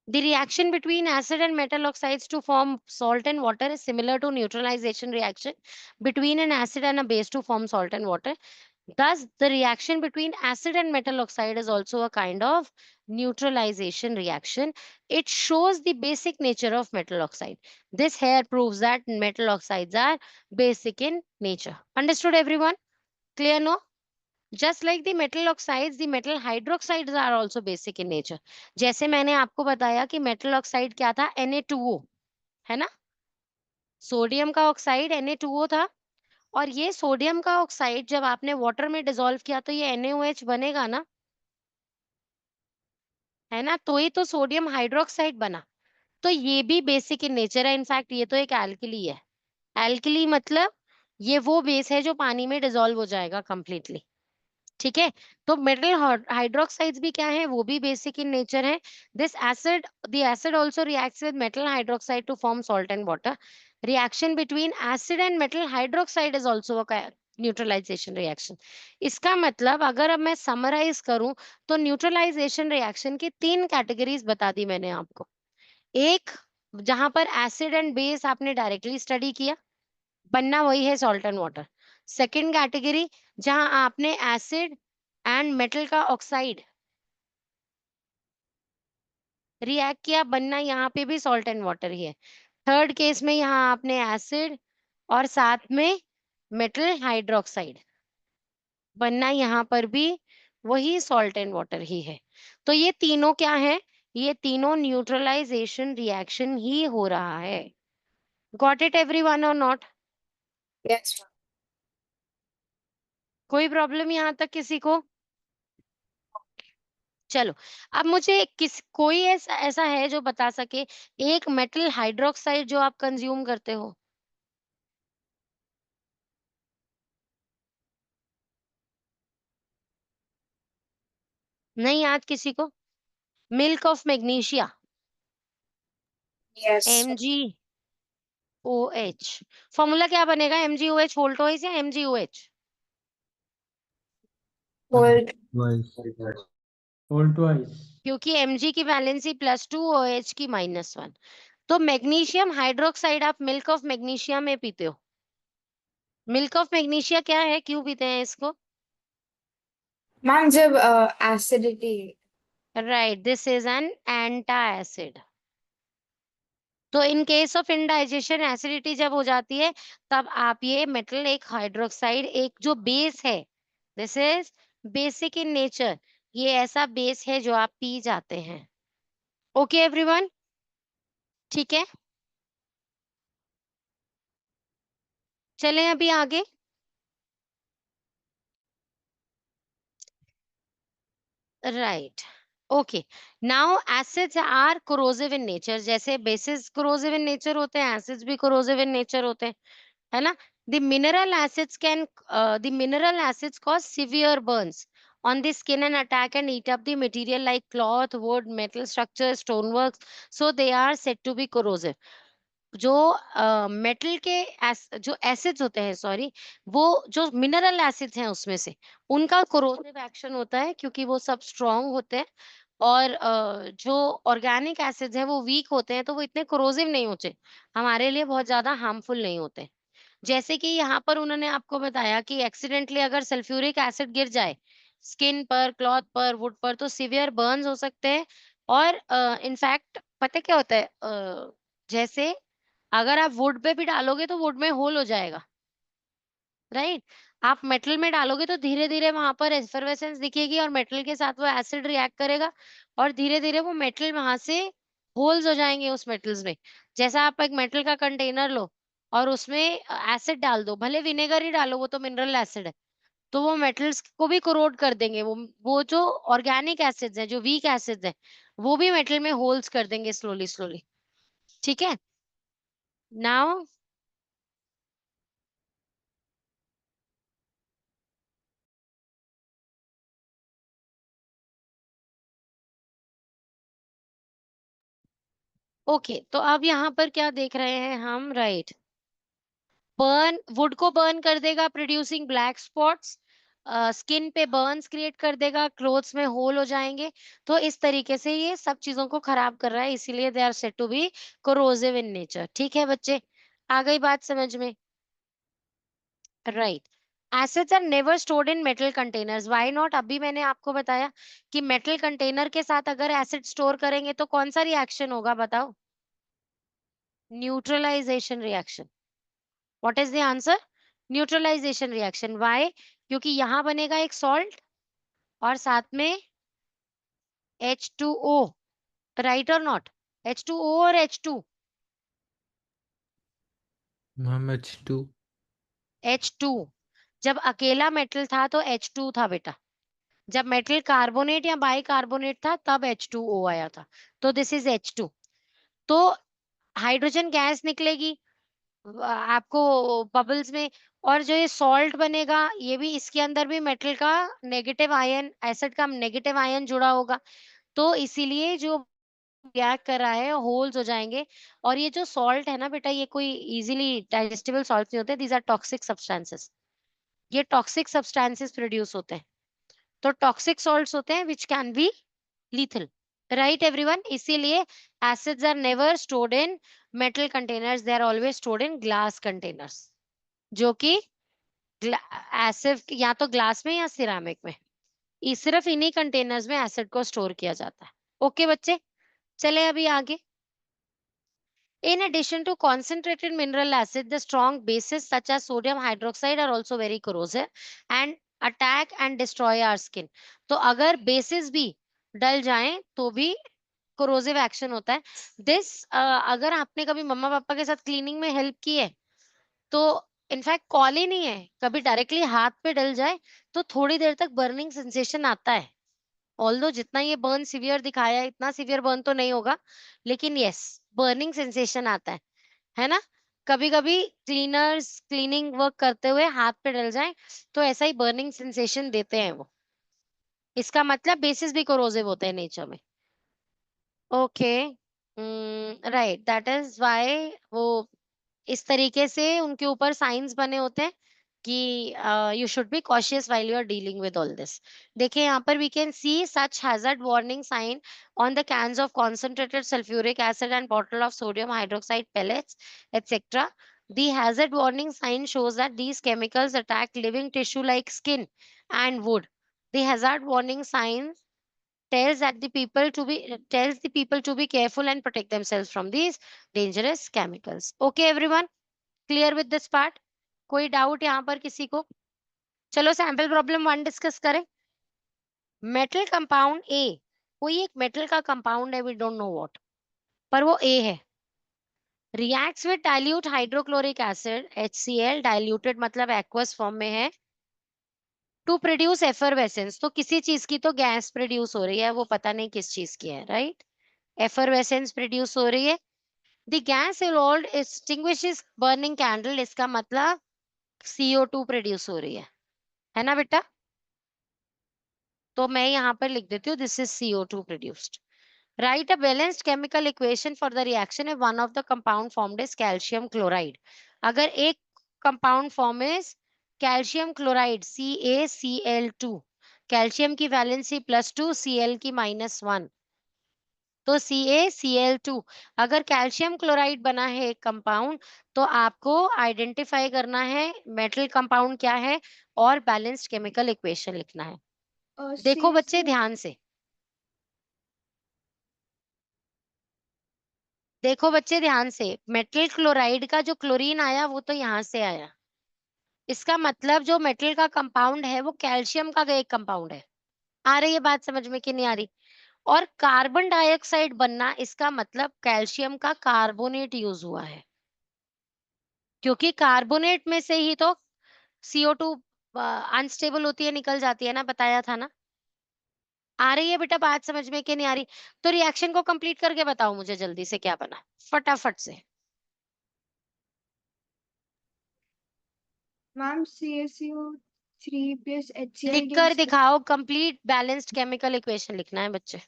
The reaction between acid and metal oxides to form salt and water is similar to neutralization reaction between an acid and a base to form salt and water. Thus, the reaction between acid and metal oxide is also a kind of neutralization reaction. It shows the basic nature of metal oxide. This here proves that metal oxides are basic in nature. Understood everyone? Clear no? Just like the metal oxides, the metal hydroxides are also basic in nature. जैसे मैंने आपको बताया कि metal oxide क्या था, Na2O, है ना? Sodium का ऑक्साइड Na2O था और ये सोडियम का ऑक्साइड जब आपने वाटर में डिसॉल्व किया तो ये NaOH बनेगा ना, है ना? तो ही तो सोडियम हाइड्रोक्साइड बना। तो ये भी बेसिक इन नेचर है। इनफैक्ट ये तो एक एल्कली है। एल्कली मतलब ये वो बेस है जो पानी में डिसॉल्व हो जाएगा कंप्लीटली। ठीक है, तो मेटल हाइड्रोक्साइड्स भी क्या है, वो भी बेसिक इन नेचर है। This acid, the acid also reacts with metal hydroxide to form salt and water. Reaction between acid and metal hydroxide is also a neutralisation reaction. इसका मतलब अगर अब मैं समराइज करूं तो न्यूट्रलाइजेशन रिएक्शन की 3 categories बता दी मैंने आपको। एक, जहां पर एसिड एंड बेस आपने डायरेक्टली स्टडी किया, बनना वही है salt and water. Second category, जहां आपने एसिड एंड मेटल का ऑक्साइड रिएक्ट किया, बनना यहाँ पे भी सॉल्ट एंड वाटर ही है। थर्ड केस में यहाँ आपने एसिड और साथ में मेटल हाइड्रोक्साइड, बनना यहाँ पर भी वही सॉल्ट एंड वाटर ही है। तो ये तीनों क्या है, ये तीनों न्यूट्रलाइजेशन रिएक्शन ही हो रहा है। गॉट इट एवरीवन और नॉट? यस कोई प्रॉब्लम यहाँ तक किसी को? चलो, अब मुझे कोई ऐसा ऐसा है जो बता सके एक मेटल हाइड्रोक्साइड जो आप कंज्यूम करते हो? नहीं याद किसी को? Milk of magnesia, yes MgOH। Formula क्या बनेगा, MgOH वोल्टोइज या MgOH? Hold All twice. क्योंकि Mg की वैलेंसी +2, OH की -1। तो मैग्नीशियम हाइड्रोक्साइड आप मिल्क ऑफ मैग्नीशिया में पीते हो। मिल्क ऑफ मैग्नीशिया क्या है, क्यों पीते हैं इसको? मैम जब acidity right, this is an antacid. तो in case of indigestion acidity जब हो जाती है तब आप ये मेटल एक हाइड्रोक्साइड, एक जो बेस है, this is basic in nature, ये ऐसा बेस है जो आप पी जाते हैं। ओके एवरीवन, ठीक है, चलें अभी आगे। Right, okay. Now acids are corrosive in nature, जैसे बेसिस कोरोसिव इन नेचर होते हैं, एसिड्स भी कोरोसिव इन नेचर होते हैं, है ना। The mineral acids can the mineral acids cause severe burns on the skin and attack and eat up the material like cloth, wood, metal structures, stoneworks. So they are said to be corrosive. जो metal के जो acids होते हैं, sorry, वो जो mineral acids हैं उसमें से उनका कोरोसिव एक्शन होता है, क्योंकि वो सब स्ट्रांग होते हैं। और जो ऑर्गेनिक एसिड्स हैं वो वीक होते हैं, तो वो इतने कोरोसिव नहीं होते, हमारे लिए बहुत ज्यादा हार्मफुल नहीं होते। जैसे कि यहाँ पर उन्होंने आपको बताया कि एक्सीडेंटली अगर सल्फ्यूरिक एसिड गिर जाए स्किन पर, क्लॉथ पर, वुड पर, तो सीवियर बर्न्स हो सकते हैं। और इनफैक्ट पता क्या होता है, जैसे अगर आप वुड पे भी डालोगे तो वुड में होल हो जाएगा, राइट। आप मेटल में डालोगे तो धीरे धीरे वहां पर एफरवेसेंस दिखेगी और मेटल के साथ वो एसिड रिएक्ट करेगा और धीरे धीरे वो मेटल वहां से होल्स हो जाएंगे उस मेटल्स में। जैसा आप एक मेटल का कंटेनर लो और उसमें एसिड डाल दो, भले विनेगर ही डालो, वो तो मिनरल एसिड है, तो वो मेटल्स को भी कोरोड कर देंगे। वो जो ऑर्गेनिक एसिड्स हैं, जो वीक एसिड्स हैं, वो भी मेटल में होल्स कर देंगे स्लोली स्लोली, ठीक है। नाउ ओके, तो अब यहाँ पर क्या देख रहे हैं हम, राइट। बर्न, वुड को बर्न कर देगा प्रोड्यूसिंग ब्लैक स्पॉट्स, स्किन पे बर्न्स क्रिएट कर देगा, क्लोथ्स में होल हो जाएंगे। तो इस तरीके से ये सब चीजों को खराब कर रहा है, इसीलिए they are said to be corrosive in nature, ठीक है बच्चे, आ गई बात समझ में, right. Acids are never stored in metal containers, why not, अभी मैंने आपको बताया कि मेटल कंटेनर के साथ अगर एसिड स्टोर करेंगे तो कौन सा रिएक्शन होगा, बताओ, neutralisation reaction. What is the answer, neutralisation reaction. Why, क्योंकि यहां बनेगा एक सॉल्ट और साथ में H2O, राइट और नॉट, H2O और H2, मैम H2। H2। जब अकेला मेटल था तो H2 था बेटा, जब मेटल कार्बोनेट या बाई कार्बोनेट था तब H2O आया था, तो दिस इज H2। तो हाइड्रोजन गैस निकलेगी आपको बबल्स में, और जो ये सॉल्ट बनेगा ये भी, इसके अंदर भी मेटल का नेगेटिव आयन, एसिड का नेगेटिव आयन जुड़ा होगा, तो इसीलिए जो रिएक्ट कर रहा है होल्स हो जाएंगे। और ये जो सॉल्ट है ना बेटा, ये कोई इजीली डाइजेस्टेबल सॉल्ट नहीं होते, दीज आर टॉक्सिक सब्सटेंसेस, ये टॉक्सिक सब्सटेंसेस प्रोड्यूस होते हैं, तो टॉक्सिक सॉल्ट्स होते हैं which can be lethal, right everyone। इसीलिए acids are never stored in metal containers, they are always stored in glass containers, जो कि एसिड या तो ग्लास में या सिरामिक में, सिर्फ इन्हीं कंटेनर्स में एसिड को स्टोर किया जाता है। ओके बच्चे, चले अभी आगे। In addition to concentrated mineral acid, the strong bases such as sodium hydroxide are also very corrosive and attack and destroy our skin। तो अगर बेसिस भी डल जाएं तो भी कोरोसिव एक्शन होता है। दिस अगर आपने कभी मम्मा पापा के साथ क्लीनिंग में हेल्प की है तो इनफैक्ट कॉल ही नहीं है, कभी डायरेक्टली हाथ पे डल जाए तो थोड़ी देर तक बर्निंग सेंसेशन आता है। ऑल्दो जितना ये बर्न सीवियर दिखाया है, इतना सीवियर बर्न तो नहीं होगा, लेकिन यस, बर्निंग सेंसेशन आता है ना। कभी कभी क्लीनर्स क्लीनिंग वर्क करते हुए हाथ पे डल जाए तो ऐसा ही बर्निंग सेंसेशन देते हैं वो, इसका मतलब बेसिस भी कोरोसिव होते हैं नेचर में। Okay, right, that is why वो इस तरीके से उनके ऊपर साइंस बने होते हैं कि you should be cautious while you are dealing with all this. देखिए यहाँ पर we can see such hazard warning sign on the cans of concentrated sulfuric acid and bottle of sodium hydroxide pellets, etc. The hazard warning sign shows that these chemicals attack living tissue like skin and wood. The hazard warning sign tells the people to be careful and protect themselves from these dangerous chemicals. Okay everyone, clear with this part? कोई doubt यहाँ पर किसी को? चलो sample problem 1 discuss करें। Metal compound A कोई एक metal का कंपाउंड है, वी डोंट नो व्हाट, पर वो ए है। Reacts with dilute hydrochloric acid HCl, diluted मतलब एक्वस फॉर्म में है, टू प्रोड्यूस एफरवेसेंस। तो किसी चीज की तो गैस प्रोड्यूस हो रही है, वो पता नहीं किस चीज की है, राइट? एफरवेसेंस प्रोड्यूस हो रही है। The gas evolved extinguishes burning candle, इसका मतलब CO2 प्रोड्यूस हो रही है ना बेटा? तो मैं यहाँ पर लिख देती हूँ, this is CO2 produced. Write a balanced chemical equation for the reaction if one of the compound formed is calcium chloride. अगर एक compound form is calcium chloride CaCl2, calcium की वैलेंसी +2, Cl की -1, तो CaCl2। अगर calcium chloride बना है एक compound, तो आपको आइडेंटिफाई करना है मेटल कंपाउंड क्या है और बैलेंस्ड केमिकल इक्वेशन लिखना है। देखो बच्चे ध्यान से, देखो बच्चे ध्यान से, मेटल क्लोराइड का जो क्लोरीन आया वो तो यहाँ से आया, इसका मतलब जो मेटल का कंपाउंड है वो कैल्शियम का एक कंपाउंड है। आ रही है बात समझ में कि नहीं आ रही? और कार्बन डाइऑक्साइड बनना, इसका मतलब कैल्शियम का कार्बोनेट यूज हुआ है, क्योंकि कार्बोनेट में से ही तो CO2 अनस्टेबल होती है, निकल जाती है ना, बताया था ना। आ रही है बेटा बात समझ में कि नहीं आ रही? तो रिएक्शन को कंप्लीट करके बताओ मुझे जल्दी से क्या बना, फटाफट से। मैम CaCO3 plus HCl लिख कर gives दिखाओ, कंप्लीट बैलेंस्ड केमिकल इक्वेशन लिखना है बच्चे।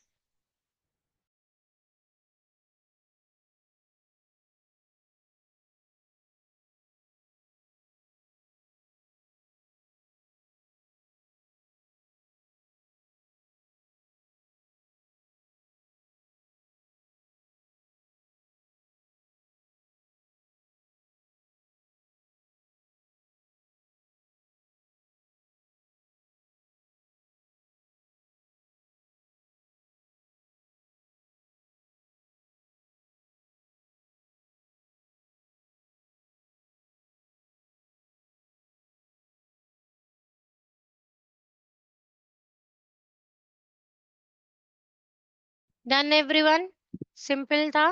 Done everyone? सिंपल था।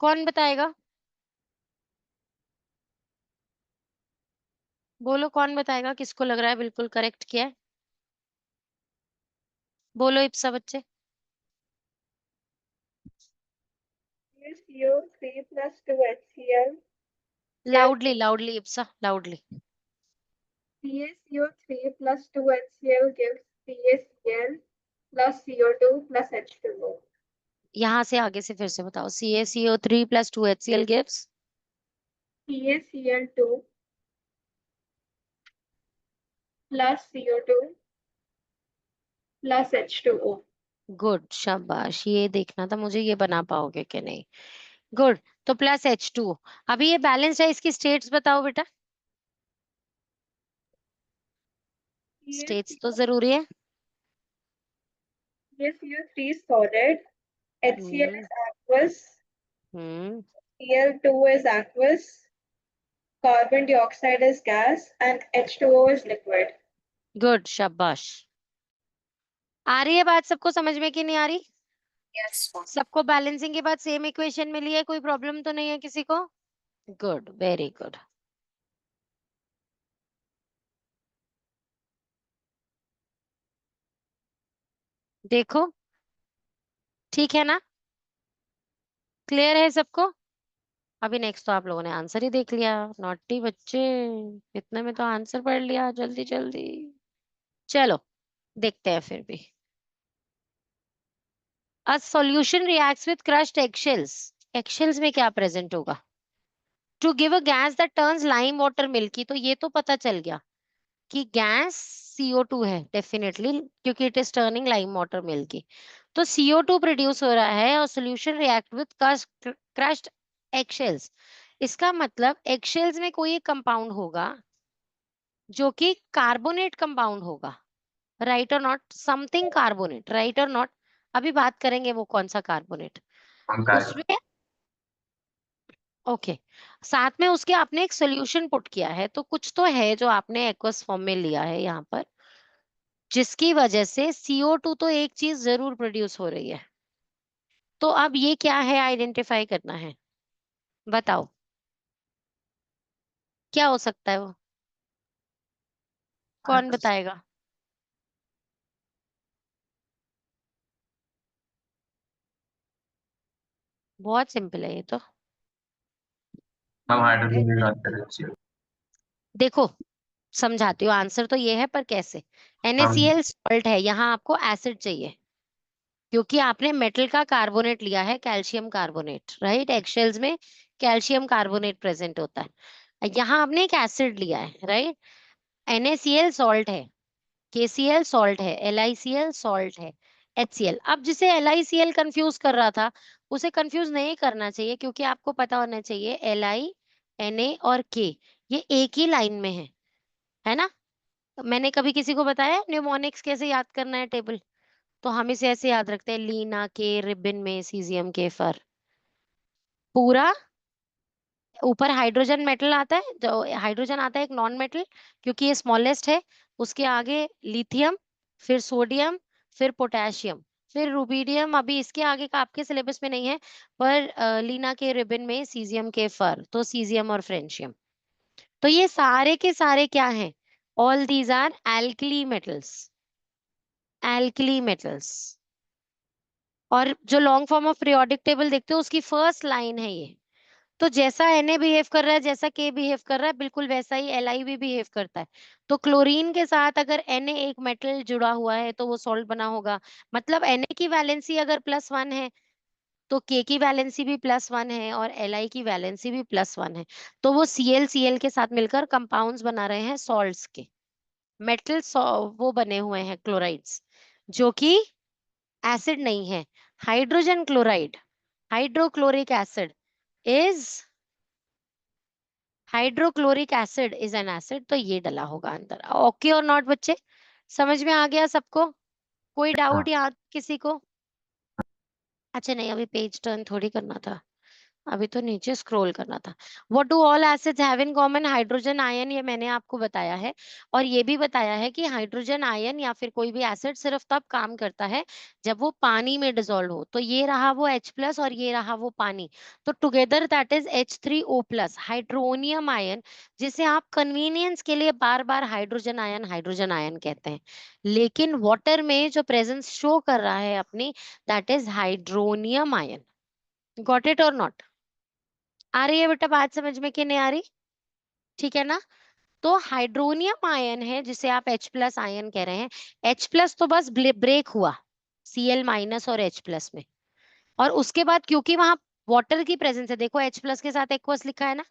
कौन बताएगा? बोलो कौन बताएगा, किसको लग रहा है बिल्कुल करेक्ट किया है? बोलो इप्सा बच्चे। CO3 plus 2HCl loudly loudly Ipsa, loudly. CaCO3 plus 2HCl gives CaCl plus CO2 plus H2O. यहाँ से आगे से फिर से बताओ, CaCO3 + 2HCl gives CaCl2 plus CO2 plus H2O. Good, शाबाश। ये देखना था मुझे, ये बना पाओगे कि नहीं। गुड, तो +H2। अभी ये बैलेंस है, इसकी स्टेट्स बताओ बेटा। स्टेट्स तो जरूरी है। CaCO3 is solid, HCl hmm is aqueous, hmm Cl2 is aqueous, carbon dioxide is gas, and H2O is liquid. Good, शाबाश। आ रही है बात सबको समझ में कि नहीं आ रही? Yes. सबको बैलेंसिंग के बाद सेम इक्वेशन मिली है, कोई प्रॉब्लम तो नहीं है किसी को? Good, very good. देखो ठीक है ना, क्लियर है सबको? अभी नेक्स्ट तो आप लोगों ने आंसर ही देख लिया, नॉटी बच्चे, इतने में तो आंसर पढ़ लिया जल्दी जल्दी। चलो देखते हैं फिर भी। A solution reacts with crushed eggshells. Eggshells में क्या प्रेजेंट होगा? To give a gas that turns lime water milky, तो ये तो पता चल गया कि गैस CO2 है डेफिनेटली, क्योंकि it is turning lime water milky. तो CO2 प्रोड्यूस हो रहा है और solution react with crushed eggshells. इसका मतलब एगशेल्स में कोई एक कंपाउंड होगा जो कि कार्बोनेट कंपाउंड होगा, राइट और नॉट? समथिंग कार्बोनेट, राइट और नॉट? अभी बात करेंगे वो कौन सा कार्बोनेट। From car. उसमें ओके, साथ में उसके आपने एक सोल्यूशन पुट किया है, तो कुछ तो है जो आपने एक्वस फॉर्म में लिया है यहाँ पर, जिसकी वजह से CO2 तो एक चीज जरूर प्रोड्यूस हो रही है। तो अब ये क्या है आइडेंटिफाई करना है, बताओ क्या हो सकता है वो, कौन बताएगा? बहुत सिंपल है ये तो। हम हाइड्रोजन की बात कर रहे हैं। देखो समझाती हूँ, आंसर तो ये है पर कैसे। हम NaCl सॉल्ट है, यहाँ आपको एसिड चाहिए क्योंकि आपने मेटल का कार्बोनेट लिया है, कैल्शियम कार्बोनेट, राइट। एगशेल्स में कैल्शियम कार्बोनेट प्रेजेंट होता है, यहाँ आपने एक एसिड लिया है, राइट। NaCl सॉल्ट है, KCl सॉल्ट है, LiCl सॉल्ट है, HCl। अब जिसे LiCl कंफ्यूज कर रहा था उसे कंफ्यूज नहीं करना चाहिए, क्योंकि आपको पता होना चाहिए Li, Na और K ये एक ही लाइन में है ना। मैंने कभी किसी को बताया न्यूमोनिक्स कैसे याद करना है टेबल? तो हम इसे ऐसे याद रखते हैं, लीना के रिबन में सीजियम के फर। पूरा ऊपर हाइड्रोजन मेटल आता है, जो हाइड्रोजन आता है एक नॉन मेटल, क्योंकि ये स्मॉलेस्ट है। उसके आगे लिथियम, फिर सोडियम, फिर पोटेशियम, फिर रुबीडियम। अभी इसके आगे का आपके सिलेबस में नहीं है, पर लीना के रिबन में सीजियम के फर, तो सीजियम और फ्रेंशियम। तो ये सारे के सारे क्या हैं? All these are alkali metals, alkali metals. और जो long form of periodic table देखते हो उसकी फर्स्ट लाइन है ये। तो जैसा Na बिहेव कर रहा है, जैसा K बिहेव कर रहा है, बिल्कुल वैसा ही Li भी बिहेव करता है। तो क्लोरीन के साथ अगर Na एक मेटल जुड़ा हुआ है तो वो सॉल्ट बना होगा। मतलब Na की वैलेंसी अगर +1 है तो K की वैलेंसी भी +1 है और Li की वैलेंसी भी +1 है। तो वो Cl के साथ मिलकर कंपाउंड्स बना रहे हैं सॉल्ट्स के। मेटल वो बने हुए हैं क्लोराइड्स, जो कि एसिड नहीं है। Hydrogen chloride, hydrochloric acid is hydrochloric acid is an acid. तो ये डला होगा अंदर। ओके और नॉट बच्चे, समझ में आ गया सबको? कोई डाउट यहाँ किसी को? अच्छा नहीं, अभी पेज टर्न थोड़ी करना था, अभी तो नीचे स्क्रॉल करना था। What do all acids have in common? Hydrogen ion, ये मैंने आपको बताया है। और ये भी बताया है कि हाइड्रोजन आयन या फिर कोई भी एसिड सिर्फ तब काम करता है जब वो पानी में डिसॉल्व हो। तो ये रहा वो H+ और ये रहा वो पानी, तो together that is H3O+। Hydronium ion, जिसे आप कन्वीनियंस के लिए बार बार हाइड्रोजन आयन कहते हैं, लेकिन वाटर में जो प्रेजेंस शो कर रहा है अपनी, that is hydronium ion. Got it और नॉट? आ रही है बेटा बात समझ में कि नहीं आ रही? ठीक है ना। तो हाइड्रोनियम आयन है जिसे आप H+ आयन कह रहे हैं। H+ तो बस ब्रेक हुआ Cl- और H+ में, और उसके बाद क्योंकि वहां वाटर की प्रेजेंस है, देखो H+ के साथ एक्वस लिखा है ना।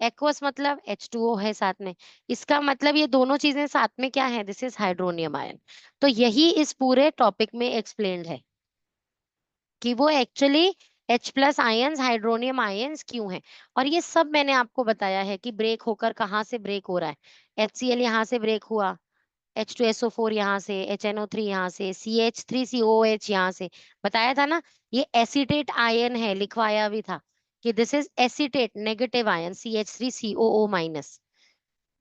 एक्वस मतलब H2O है साथ में, इसका मतलब ये दोनों चीजें साथ में क्या है? This is hydronium ion. तो यही इस पूरे टॉपिक में एक्सप्लेन्ड है कि वो actually H+ ions hydronium ions क्यों हैं। और ये सब मैंने आपको बताया है कि ब्रेक होकर कहाँ से ब्रेक हो रहा है। HCl यहाँ से ब्रेक हुआ, H2SO4 यहाँ से, HNO3 यहाँ से, CH3COOH यहाँ से, बताया था ना। ये एसीटेट आयन है, लिखवाया भी था कि this is acetate negative ion CH3COO-।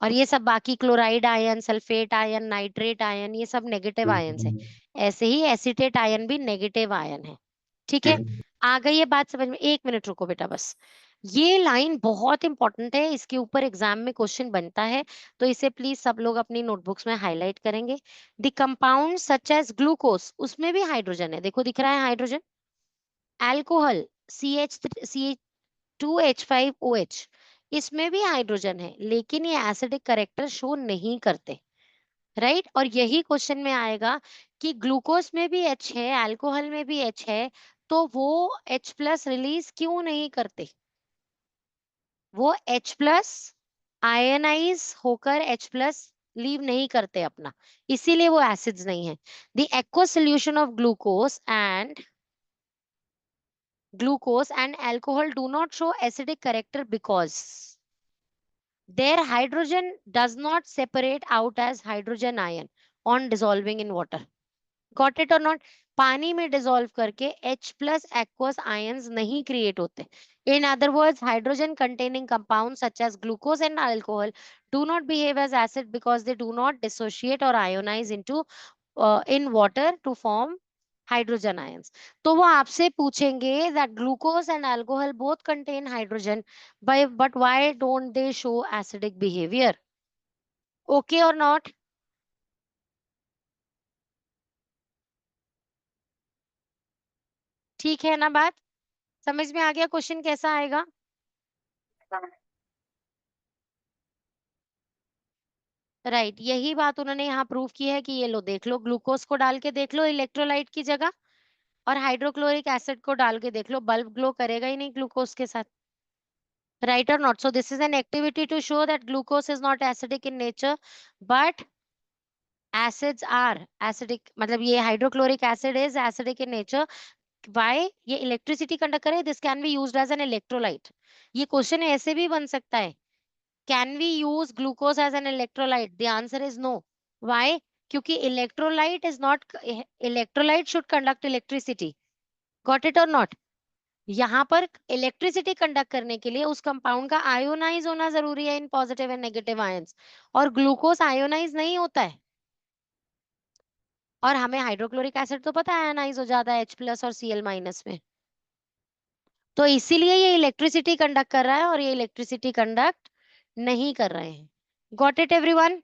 और ये सब बाकी chloride ion, sulphate ion, nitrate ion, ये सब नेगेटिव आयंस है। ऐसे ही एसीटेट आयन भी नेगेटिव आयन है। ठीक है, आ गई ये बात समझ में? 1 मिनट रुको बेटा बस। ये लाइन बहुत इंपॉर्टेंट है, इसके ऊपर एग्जाम में क्वेश्चन बनता है, तो इसे प्लीज सब लोग अपनी नोटबुक्स में हाईलाइट करेंगे। The compound such as glucose, उसमें भी हाइड्रोजन है, देखो दिख रहा है हाइड्रोजन। एल्कोहल CH2H5OH, इसमें भी हाइड्रोजन है, लेकिन ये एसिडिक करेक्टर शो नहीं करते, राइट। और यही क्वेश्चन में आएगा कि ग्लूकोज में भी H है, अल्कोहल में भी H है, तो वो H+ रिलीज क्यों नहीं करते? वो H+ आयनाइज होकर H+ लीव नहीं करते अपना, इसीलिए वो एसिड्स नहीं है। The aqueous solution of glucose and alcohol do not show acidic character because their hydrogen does not separate out as hydrogen ion on dissolving in water. Got it or not? पानी में dissolve करके H+ aqueous ions नहीं create होते. In other words, hydrogen containing compounds such as glucose and alcohol do not behave as acid because they do not dissociate or ionize into in water to form hydrogen ions. तो वो आपसे पूछेंगे that glucose and alcohol both contain hydrogen, but why don't they show acidic behavior? Okay or not? ठीक है ना बात? समझ में आ गया क्वेश्चन कैसा आएगा? राइट, यही बात उन्होंने यहाँ प्रूव की है कि ये लो देख लो, ग्लूकोज को डाल के देख लो इलेक्ट्रोलाइट की जगह, और हाइड्रोक्लोरिक एसिड को डाल के देख लो, बल्ब ग्लो करेगा ही नहीं ग्लूकोज के साथ. राइट और not? So this is an activity to show that glucose is not acidic in nature but acids are acidic, मतलब ये hydrochloric acid is acidic in nature. Why? ये इलेक्ट्रिसिटी कंडक्ट करे, this can be used as an electrolyte. ये question ऐसे भी बन सकता है, can we use glucose as an electrolyte? The answer is no. Why? क्योंकि electrolyte is not, electrolyte should conduct electricity. Got it or not? यहाँ पर electricity conduct करने के लिए उस कंपाउंड का आयोनाइज होना जरूरी है in positive and negative ions, और ग्लूकोज आयोनाइज नहीं होता है. और हमें हाइड्रोक्लोरिक एसिड तो पता है आयोनाइज हो जाता है H+ और Cl- में. तो इसीलिए ये इलेक्ट्रिसिटी कंडक्ट कर रहा है और ये इलेक्ट्रिसिटी कंडक्ट नहीं कर रहे हैं. Got it everyone?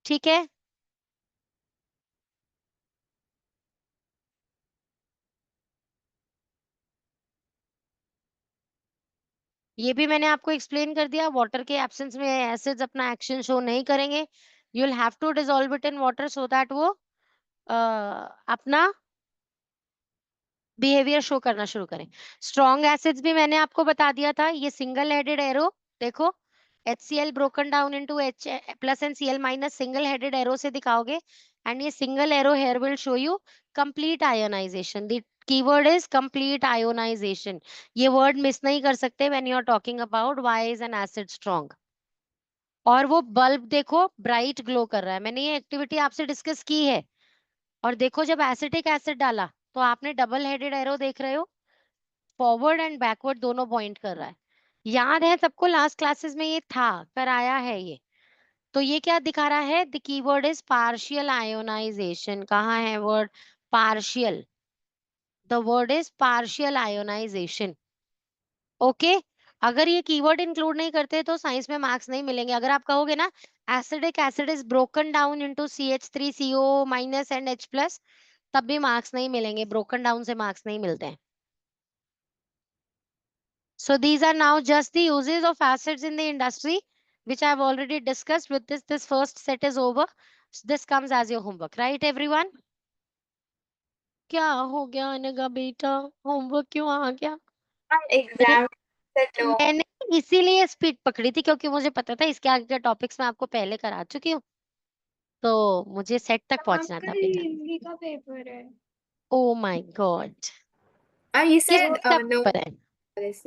ठीक है. ये भी मैंने आपको एक्सप्लेन कर दिया. वाटर के एब्सेंस में एसिड्स अपना एक्शन शो नहीं करेंगे. You will have to dissolve it in water so that वो अपना बिहेवियर शो करना शुरू करें. स्ट्रॉन्ग एसिड्स भी मैंने आपको बता दिया था. ये सिंगल हेडेड एरो देखो, HCl broken down into H+ and Cl-, single headed arrow से दिखाओगे, एंड ये single arrow here will show you complete ionization. The keyword is complete ionization. ये वर्ड मिस नहीं कर सकते when you are talking about why is an acid strong. और वो bulb देखो ब्राइट ग्लो कर रहा है. मैंने ये एक्टिविटी आपसे डिस्कस की है. और देखो जब एसिटिक एसिड डाला तो आपने डबल हेडेड एरो देख रहे हो, फॉरवर्ड एंड बैकवर्ड दोनों पॉइंट कर रहा है. याद है सबको, लास्ट क्लासेस में ये था, कराया है ये. तो ये क्या दिखा रहा है? The keyword is partial ionisation. कहाँ है word partial? The word is partial ionisation. Okay. अगर ये कीवर्ड इंक्लूड नहीं करते तो साइंस में मार्क्स नहीं मिलेंगे. अगर आप कहोगे ना acidic acid is broken down into CH3CO- and H+, तब भी मार्क्स नहीं मिलेंगे. ब्रोकन डाउन से मार्क्स नहीं मिलते हैं. So these are now just the uses of acids in the industry, which I have already discussed. With this first set is over. This comes as your homework, right, everyone? क्या हो गया अनगा बेटा? Homework क्यों आ गया? Exam set no. मैंने इसीलिए speed पकड़ी थी क्योंकि मुझे पता था इसके आगे के टॉपिक्स में आपको पहले करा चुकी हूँ, तो मुझे सेट तक पहुंचना था कल बेटा. हिंदी का पेपर है. Oh my God, You said किसका no. पेपर है?